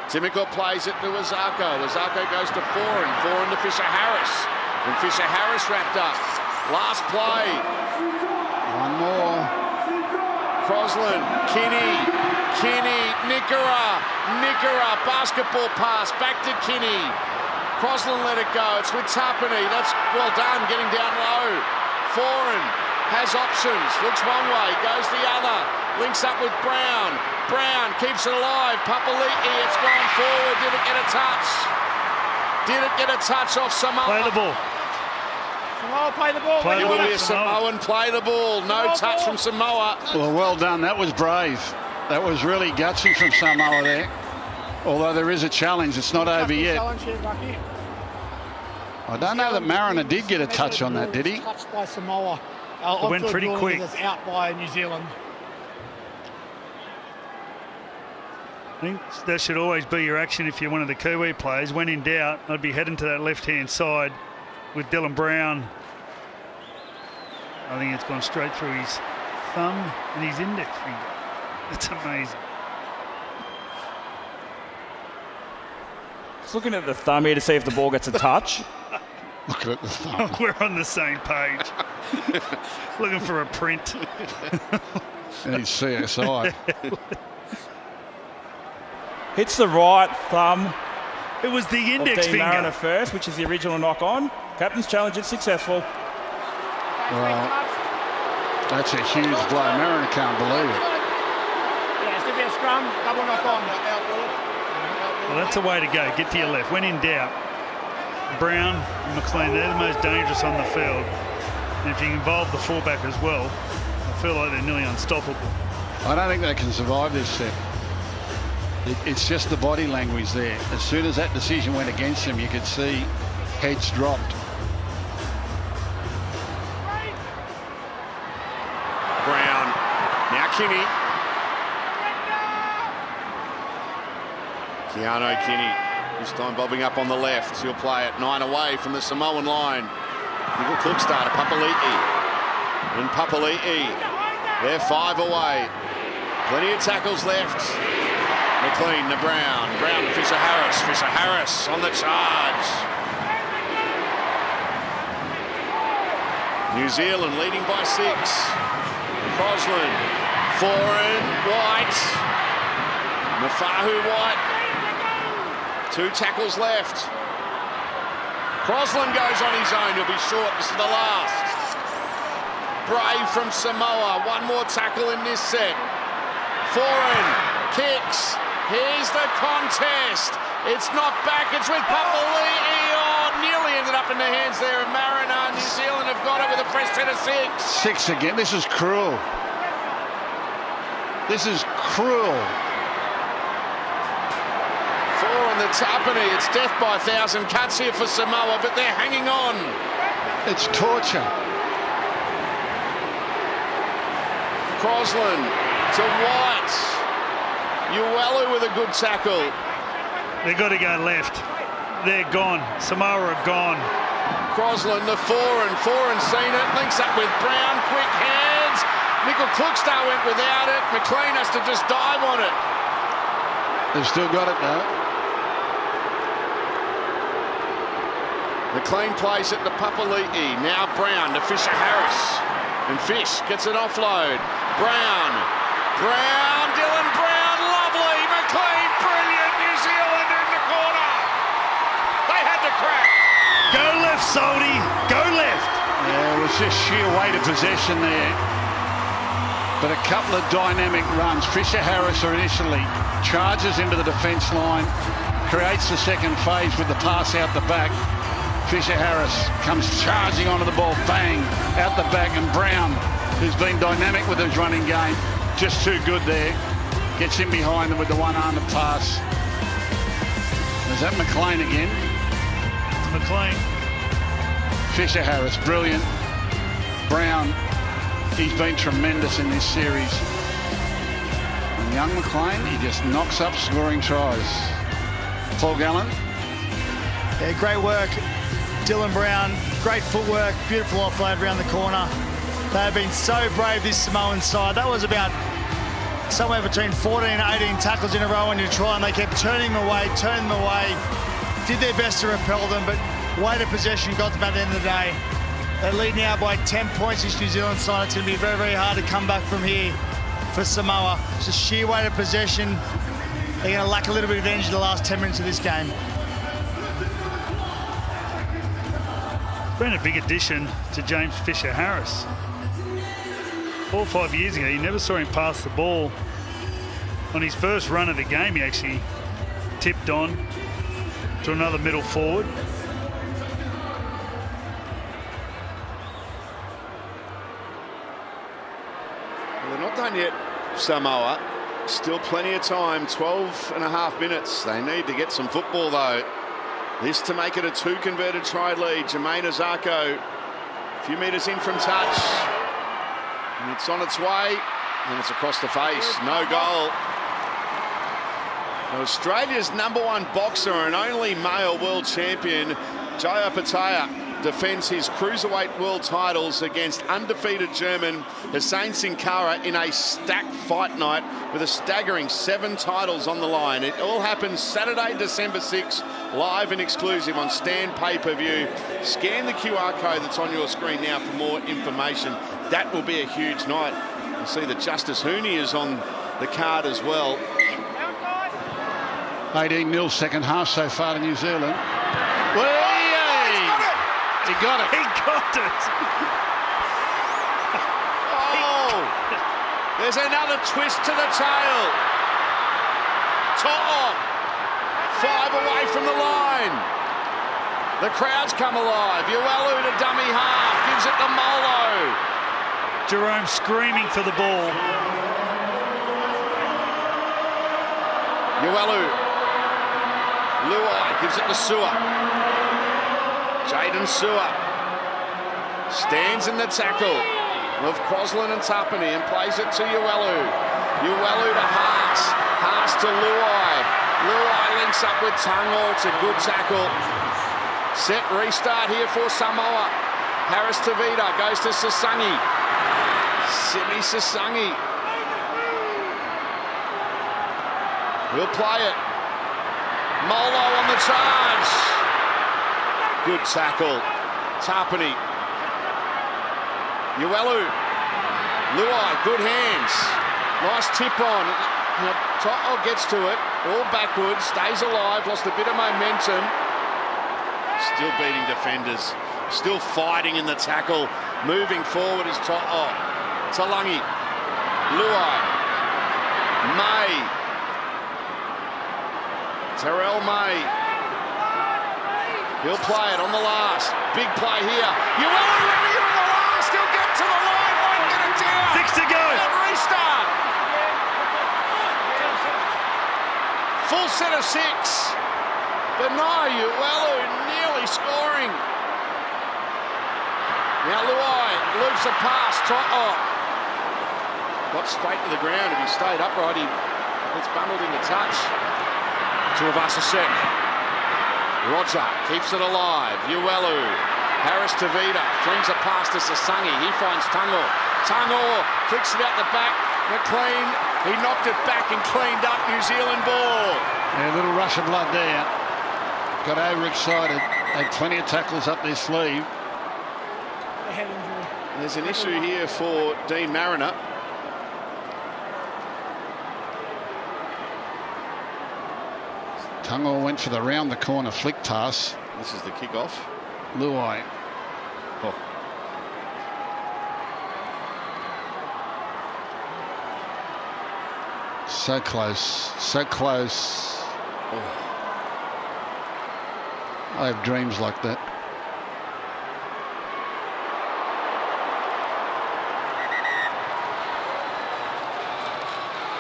Timiko plays it to Osako. Osako goes to Foran. Foran to Fisher Harris. And Fisher Harris wrapped up. Last play. One more. Crosland. Kinney. Nickera. Basketball pass back to Kinney. Crosland let it go. It's with Tapani. That's well done, getting down low. Foran has options. Looks one way, goes the other. Links up with Brown. Brown keeps it alive. Papali'i, it's gone forward. Did it get a touch? Did it get a touch off Samoa? Play the ball. Samoa, play the ball. It will be a Samoan play the ball. No touch from Samoa. Well done. That was brave. That was really gutsy from Samoa there. Although there is a challenge, it's not over yet. I don't know that Mariner did get a touch on that, did he? Touched by Samoa. It went pretty quick. That's out by New Zealand. I think that should always be your action if you're one of the Kiwi players. When in doubt, I'd be heading to that left-hand side with Dylan Brown. I think it's gone straight through his thumb and his index finger. That's amazing. Just looking at the thumb here to see if the ball gets a touch. Look at the thumb. We're on the same page. Looking for a print. He's CSI. Hits the right thumb. It was the index finger. Mariner first, which is the original knock on. Captain's challenge is successful. Well, that's a huge blow. Mariner can't believe it. Yeah, it's going to be a scrum. Double knock on. Well, that's the way to go. Get to your left. When in doubt, Brown and McLean, they're the most dangerous on the field. And if you involve the fullback as well, I feel like they're nearly unstoppable. I don't think they can survive this set. It's just the body language there. As soon as that decision went against them, you could see heads dropped. Kinney. Keano Kinney, this time bobbing up on the left. He'll play it 9 away from the Samoan line. Nickel Cookstar to Papali'i. And Papali'i, they're 5 away. Plenty of tackles left. McLean to Brown. Brown to Fisher Harris. Fisher Harris on the charge. New Zealand leading by 6. Crosland, Foran, White. Mafahu White. 2 tackles left. Crosland goes on his own. He'll be short. This is the last. Brave from Samoa. 1 more tackle in this set. Foran kicks. Here's the contest. It's not back. It's with Papali'i. Oh, nearly ended up in the hands there of Mariner. New Zealand have got it with a fresh set of 6. 6 again. This is cruel. This is cruel. 4 on the Tapani. It's death by 1,000 cuts here for Samoa, but they're hanging on. It's torture. Crosland to White. Uelu with a good tackle. They've got to go left. They're gone. Samoa are gone. Crosland, the Foran seen it. Links up with Brown. Quick hands. Nickel Cookstar went without it. McLean has to just dive on it. They've still got it though. McLean plays it to Papali'i. Now Brown to Fisher Harris. And Fish gets an offload. Brown. Dylan Brown, lovely. McLean, brilliant. New Zealand in the corner. They had to crack. Go left, Soldy. Go left. Yeah, it was just sheer weight of possession there. But a couple of dynamic runs. Fisher Harris initially charges into the defence line, creates the second phase with the pass out the back. Fisher Harris comes charging onto the ball, bang, out the back, and Brown, who's been dynamic with his running game, just too good there. Gets in behind them with the one-armed pass. Is that McLean again? It's McLean. Fisher Harris, brilliant. Brown, he's been tremendous in this series. And young McLean, he just knocks up scoring tries. Paul Gallen. Yeah, great work. Dylan Brown, great footwork, beautiful offload around the corner. They have been so brave, this Samoan side. That was about somewhere between 14 and 18 tackles in a row on your try, and they kept turning them away, did their best to repel them, but weight of possession got them at the end of the day. They lead now by 10 points, this New Zealand side. It's going to be very, very hard to come back from here for Samoa. It's just sheer weight of possession. They're going to lack a little bit of energy the last 10 minutes of this game. It's been a big addition to James Fisher Harris. 4 or 5 years ago, you never saw him pass the ball. On his first run of the game, he actually tipped on to another middle forward. Well, they're not done yet, Samoa. Still plenty of time, 12.5 minutes. They need to get some football, though. This to make it a 2 converted try lead. Jermaine Azarko, a few metres in from touch. And it's on its way, and it's across the face. No goal. Australia's #1 boxer and only male world champion, Jaya Pataya, defends his cruiserweight world titles against undefeated German Hussein Sinkara in a stacked fight night with a staggering 7 titles on the line. It all happens Saturday, December 6th, live and exclusive on Stan pay-per-view. Scan the QR code that's on your screen now for more information. That will be a huge night. You see that Justice Hooney is on the card as well. 18-0 second half so far to New Zealand. Well, he got it. He got it. Oh, there's another twist to the tail. To'o, 5 away from the line. The crowds come alive. Uelu to dummy half, gives it to Molo. Jerome screaming for the ball. Uelu. Luai gives it to Sua. Jaden Sua stands in the tackle. of Crosland and Tapani and plays it to Uelu. Uelu to Haas. Haas to Luai. Luai links up with Tango. It's a good tackle. Set restart here for Samoa. Harris to Vida. Goes to Sasangi. Simi Sasangi. He'll play it. Molo on the charge. Good tackle. Tapani. Uelu. Luai, good hands. Nice tip on. To'o gets to it. All backwards. Stays alive. Lost a bit of momentum. Still beating defenders. Still fighting in the tackle. Moving forward is To'o. Talangi. Luai. May. Terrell May. He'll play it on the last. Big play here. Uelu running on the last. He'll get to the line. Won't get it down. 6 to go. And restart. Full set of 6. But no, Uelu nearly scoring. Now Luai loops a pass. To'o. Got straight to the ground. If he stayed upright, he gets bundled into touch. Tuivasa-Sheck. Roger keeps it alive. Uelu. Harris to Vida. Flings a pass to Sasangi. He finds Tango. Tango flicks it out the back. McLean. He knocked it back and cleaned up. New Zealand ball. Yeah, a little rush of blood there. Got overexcited. Had plenty of tackles up their sleeve. There's an issue here for Dean Mariner. Tungo went for the round the corner flick pass. This is the kickoff. Luai. Oh. So close, so close. Oh. I have dreams like that.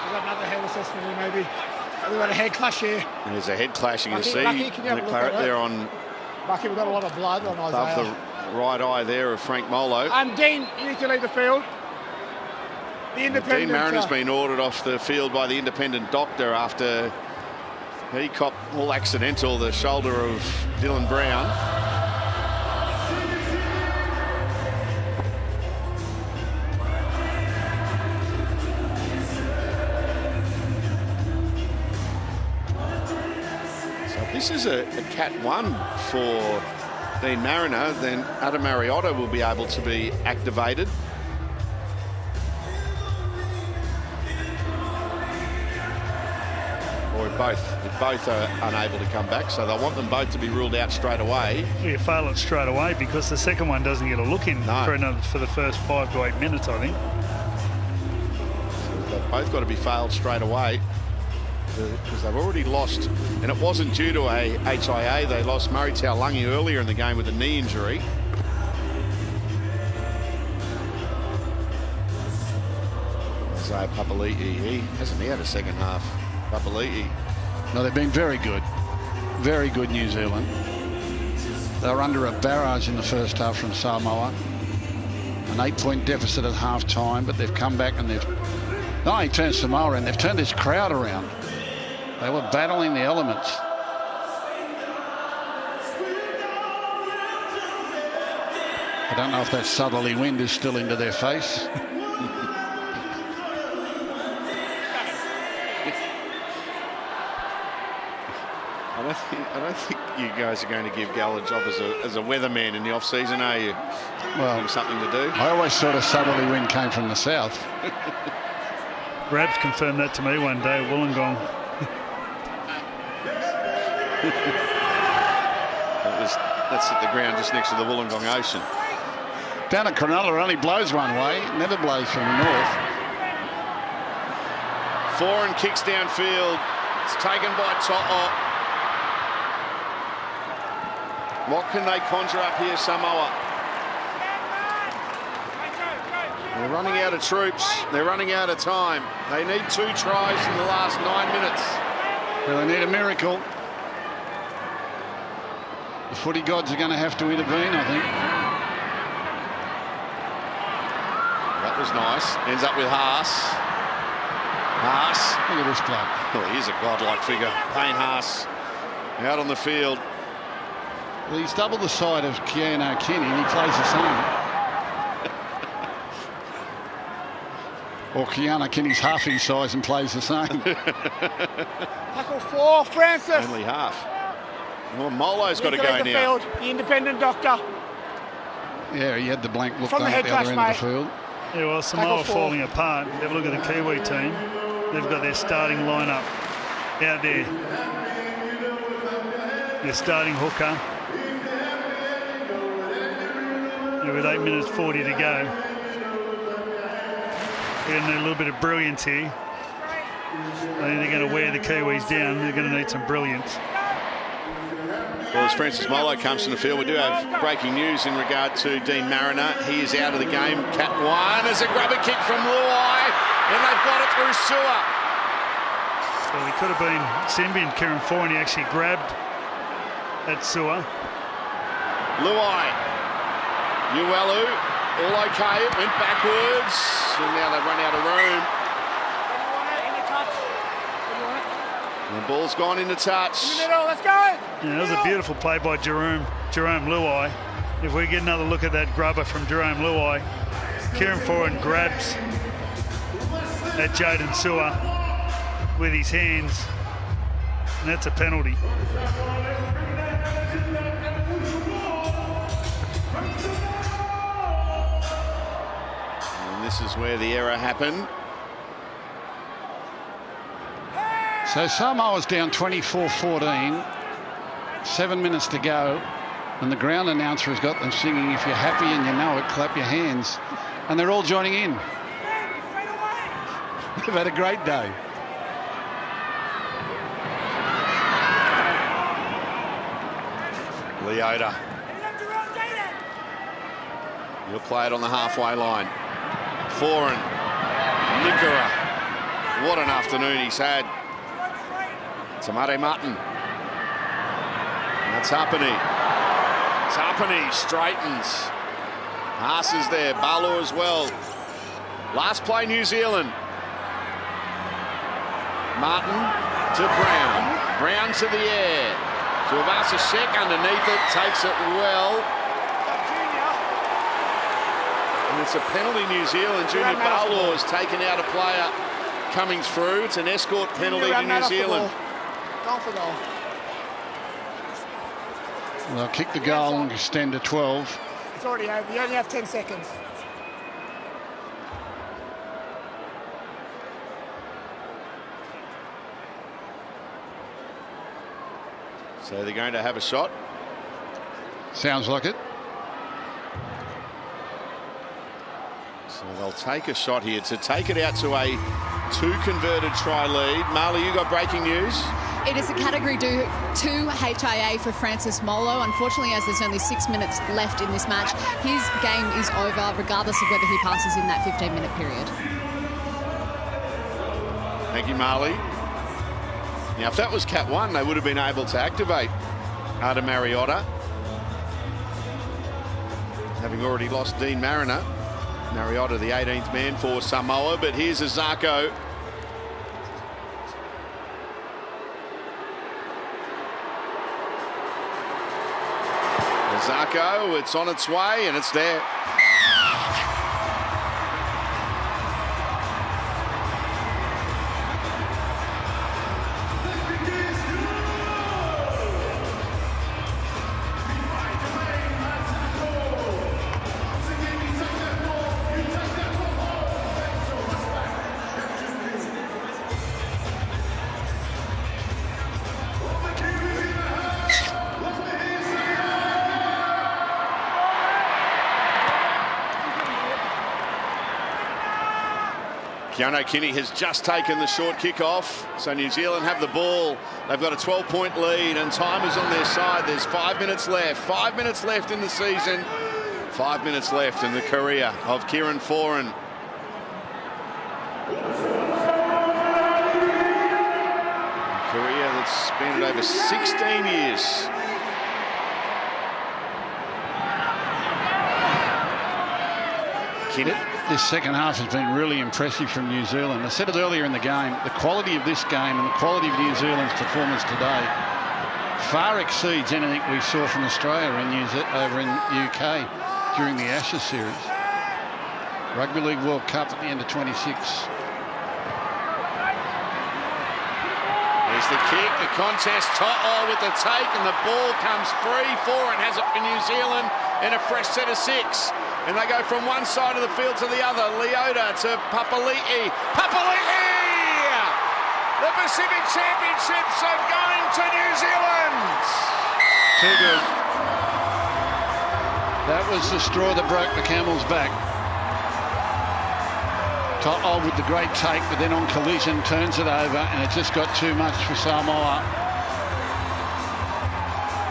We've got another head assessment here, maybe. We've got a head clash here. There's a head clash. You can see Lucky, can you have a the look claret at it? there on Lucky, we've got a lot of blood on Isaiah. above the right eye there of Frank Molo. Dean, you need to leave the field. The independent. Dean Mariner's been ordered off the field by the independent doctor after he copped all accidental the shoulder of Dylan Brown. This is a Cat 1 for Dean Mariner. Then Adam Mariotto will be able to be activated. Or if both are unable to come back, so they'll want them both to be ruled out straight away. Well, you fail it straight away because the second one doesn't get a look in for the first 5 to 8 minutes, I think. So they've both got to be failed straight away, because they've already lost, and it wasn't due to a HIA. They lost Murray Taulagi earlier in the game with a knee injury. So Papali'i, he hasn't had a second half. Papali'i. No, they've been very good. Very good, New Zealand. They were under a barrage in the first half from Samoa. An 8-point deficit at half-time, but they've come back and they've not only turned Samoa around, they've turned this crowd around. They were battling the elements. I don't know if that southerly wind is still into their face. I don't think you guys are going to give Gal a job as a weatherman in the off-season, are you? Well, something to do. I always thought a southerly wind came from the south. Rabs confirmed that to me one day at Wollongong. That's at the ground just next to the Wollongong Ocean. Down at Cronulla it only blows one way, it never blows from the north. Foreign kicks downfield. It's taken by To'o. What can they conjure up here, Samoa? They're running out of troops. They're running out of time. They need 2 tries in the last 9 minutes. Well, they need a miracle. The footy gods are going to have to intervene, I think. That was nice. Ends up with Haas. Haas. Look at this bloke. Oh, he's a godlike figure. Payne Haas out on the field. Well, he's double the size of Keanu Kenny, and he plays the same. Or Keanu Kenny's half his size and plays the same. Tackle 4, Francis. Only half. Well, Molo's got to go now. Field, the independent doctor. Yeah, he had the blank look From down the at the other end of the field. Yeah, well, Samoa falling apart. Have a look at the Kiwi team. They've got their starting lineup out there. Their starting hooker. Yeah, with 8 minutes 40 to go. We're going to need a little bit of brilliance here. I think they're going to wear the Kiwis down. They're going to need some brilliance. Well, as Francis Molo comes to the field, we do have breaking news in regard to Dean Mariner. He is out of the game. Cat 1 as a grubber kick from Luai, and they've got it through Sewer. Well, he could have been Simbi and Kieran Foran. He actually grabbed at Sewer. Luai, Uelu, all okay. It went backwards, and now they've run out of room. The ball's gone into touch. In the middle, let's go. Yeah, that was a beautiful play by Jerome Luai. If we get another look at that grubber from Jerome Luai, Kieran Foran grabs at Jaden Sewer with his hands, and that's a penalty. And this is where the error happened. So Samoa's down 24-14, 7 minutes to go, and the ground announcer has got them singing, "If you're happy and you know it, clap your hands." And they're all joining in. They've had a great day. Leota. He'll play it on the halfway line. Foran. Nickera. What an afternoon he's had. Tamare Martin. That's Hapani. Tapani straightens. Haas is there. Barlow as well. Last play, New Zealand. Martin to Brown. Brown to the air. Tuivasa Sheck underneath it. Takes it well. And it's a penalty, New Zealand. Junior Barlow has taken out a player coming through. It's an escort penalty to New Zealand. Goal for goal. Well, they'll kick the goal and extend to 12. It's already over. You only have 10 seconds. So they're going to have a shot. Sounds like it. So they'll take a shot here to take it out to a 2 converted try lead. Marley, you got breaking news? It is a Category 2 HIA for Francis Molo. Unfortunately, as there's only 6 minutes left in this match, his game is over, regardless of whether he passes in that 15-minute period. Thank you, Marley. Now, if that was Cat 1, they would have been able to activate Arda Mariota. Having already lost Dean Mariner. Mariota, the 18th man for Samoa, but here's Azako. Azako, it's on its way, and it's there. Keanu Kenny has just taken the short kickoff, so New Zealand have the ball. They've got a 12-point lead, and time is on their side. There's 5 minutes left. 5 minutes left in the season. 5 minutes left in the career of Kieran Foran. A career that's spanned over 16 years. Kinney. This second half has been really impressive from New Zealand. I said it earlier in the game, the quality of this game and the quality of New Zealand's performance today far exceeds anything we saw from Australia over in UK during the Ashes series. Rugby League World Cup at the end of 26. There's the kick, the contest, To'o with the take, and the ball comes free for and has it for New Zealand in a fresh set of 6. And they go from one side of the field to the other. Leota to Papali'i. Papali'i! The Pacific Championships are going to New Zealand. Too good. That was the straw that broke the camel's back. To'o with the great take, but then on collision turns it over, and it just got too much for Samoa.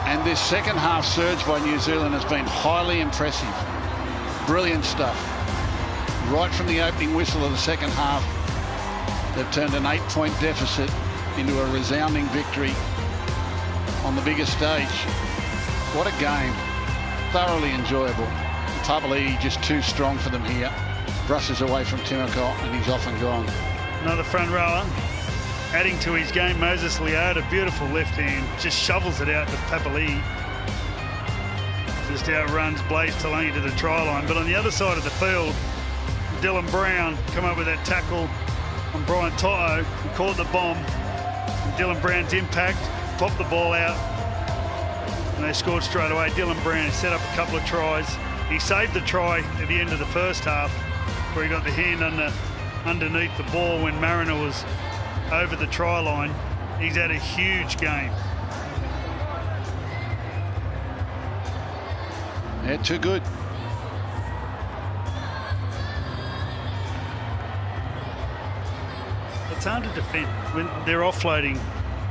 And this second half surge by New Zealand has been highly impressive. Brilliant stuff. Right from the opening whistle of the second half, they've turned an 8-point deficit into a resounding victory on the biggest stage. What a game. Thoroughly enjoyable. Papali'i just too strong for them here. Brushes away from Timoko and he's off and gone. Another front rower. Adding to his game, Moses Leota, beautiful left hand, just shovels it out to Papali'i. Just outruns Blaze Talangi to the try line. But on the other side of the field, Dylan Brown come up with that tackle on Brian To'o, who caught the bomb. And Dylan Brown's impact, popped the ball out, and they scored straight away. Dylan Brown set up a couple of tries. He saved the try at the end of the first half, where he got the hand underneath the ball when Mariner was over the try line. He's had a huge game. Yeah, too good. It's hard to defend when they're offloading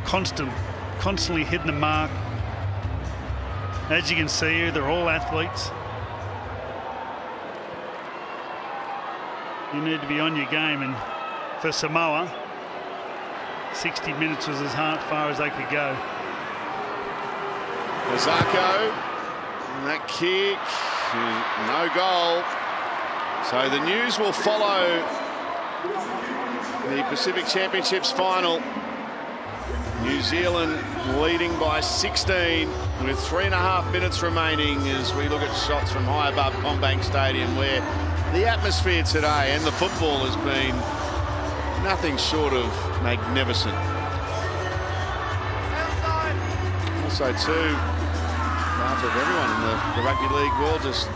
constantly hitting the mark. As you can see here, they're all athletes. You need to be on your game, and for Samoa, 60 minutes was as far as they could go. Ozako, and that kick, no goal. So the news will follow the Pacific Championships final. New Zealand leading by 16 with 3.5 minutes remaining as we look at shots from high above CommBank Stadium, where the atmosphere today and the football has been nothing short of magnificent. Also too, on behalf of everyone in the rugby league world, just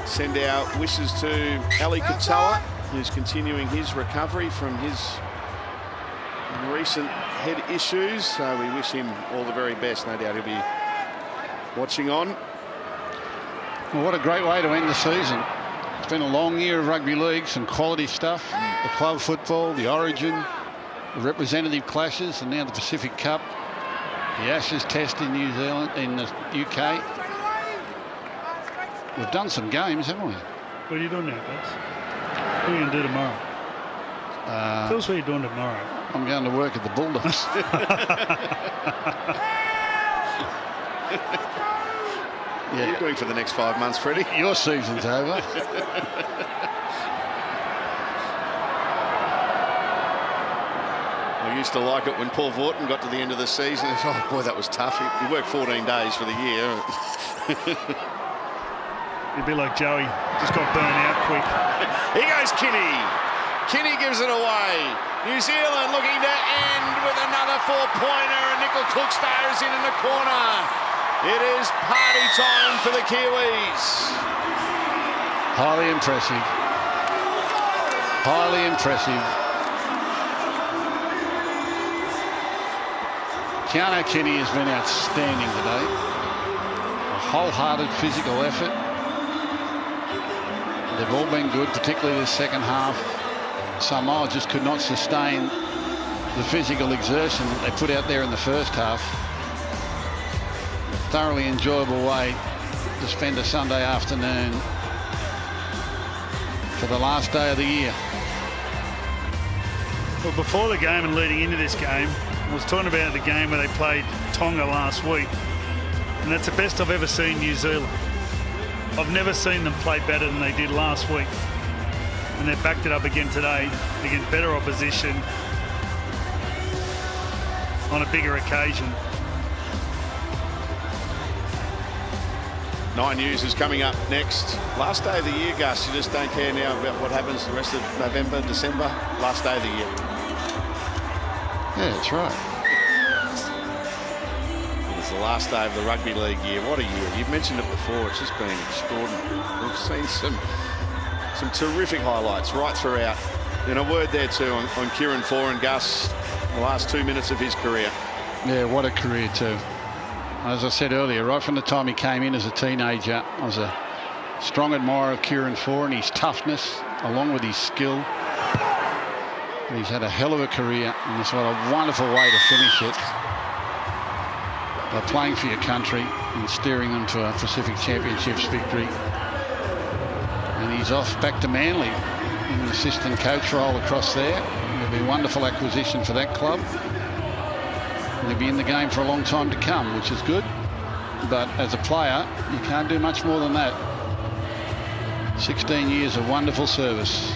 send our wishes to Ali Katoa, who's continuing his recovery from his recent head issues. So we wish him all the very best. No doubt he'll be watching on. Well, what a great way to end the season. It's been a long year of rugby league, some quality stuff. The club football, the Origin, the representative clashes, and now the Pacific Cup, the Ashes Test in New Zealand, in the UK. We've done some games, haven't we? What are you doing now, guys? What are you going to do tomorrow? Tell us what you're doing tomorrow. I'm going to work at the Bulldogs. What are you doing for the next 5 months, Freddie? Your season's over. I used to like it when Paul Vaughton got to the end of the season. Oh, boy, that was tough. He worked 14 days for the year. You'd be like Joey, just got burnt out quick. Here goes Kinney. Kinney gives it away. New Zealand looking to end with another 4-pointer, and Nickel Cookstar is in the corner. It is party time for the Kiwis. Highly impressive. Highly impressive. Keano Kinney has been outstanding today. A wholehearted physical effort. They've all been good, particularly this second half. Samoa just could not sustain the physical exertion that they put out there in the first half. A thoroughly enjoyable way to spend a Sunday afternoon for the last day of the year. Well, before the game and leading into this game, I was talking about the game where they played Tonga last week, and that's the best I've ever seen New Zealand. I've never seen them play better than they did last week. And they've backed it up again today against better opposition on a bigger occasion. 9 News is coming up next. Last day of the year, Gus. You just don't care now about what happens the rest of November, December. Last day of the year. Yeah, that's right. It's the last day of the rugby league year. What a year. You've mentioned it before. It's just been extraordinary. We've seen some terrific highlights right throughout. And a word there too on Kieran Foran, Gus, the last 2 minutes of his career. Yeah, what a career too. As I said earlier, right from the time he came in as a teenager, I was a strong admirer of Kieran Foran, his toughness, along with his skill. And he's had a hell of a career, and it's what a wonderful way to finish it. By playing for your country and steering them to a Pacific Championships victory. And he's off back to Manly in an assistant coach role across there. It'll be a wonderful acquisition for that club. And he'll be in the game for a long time to come, which is good. But as a player, you can't do much more than that. 16 years of wonderful service.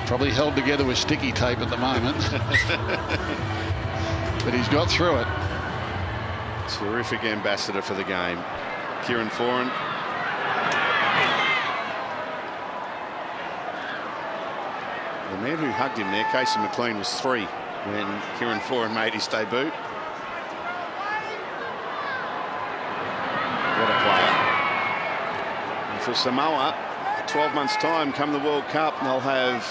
Probably held together with sticky tape at the moment. But he's got through it. Terrific ambassador for the game, Kieran Foran. The man who hugged him there, Casey McLean, was 3 when Kieran Foran made his debut. What a player. And for Samoa, 12 months' time, come the World Cup, they'll have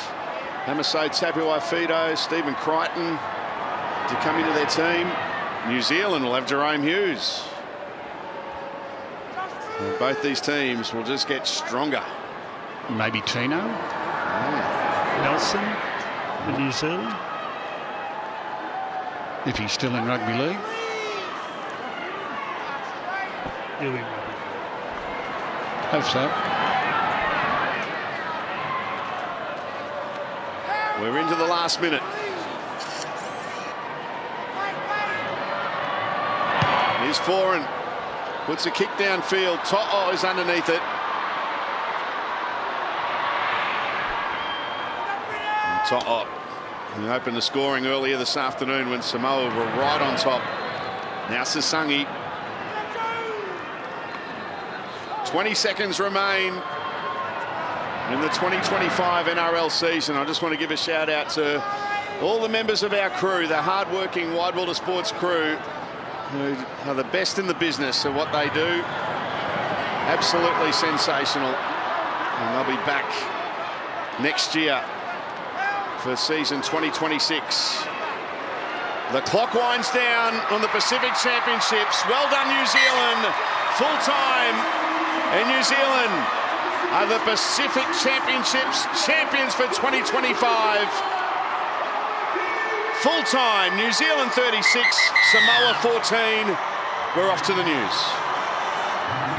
Hamiso Tapuai-Fidow, Stephen Crichton to come into their team. New Zealand will have Jerome Hughes. And both these teams will just get stronger. Maybe Tino. Nelson for New Zealand. If he's still in rugby league. He'll be rugby. Hope so. We're into the last minute. Here's Foran. Puts a kick downfield. To'o is underneath it. To'o, who opened the scoring earlier this afternoon when Samoa were right on top. Now Sasangi. 20 seconds remain in the 2025 NRL season. I just want to give a shout out to all the members of our crew, the hard-working Wide World of Sports crew, who are the best in the business at what they do. Absolutely sensational. And they'll be back next year for season 2026. The clock winds down on the Pacific Championships. Well done, New Zealand. Full time. And New Zealand are the Pacific Championships champions for 2025. Full time, New Zealand 36, Samoa 14. We're off to the news.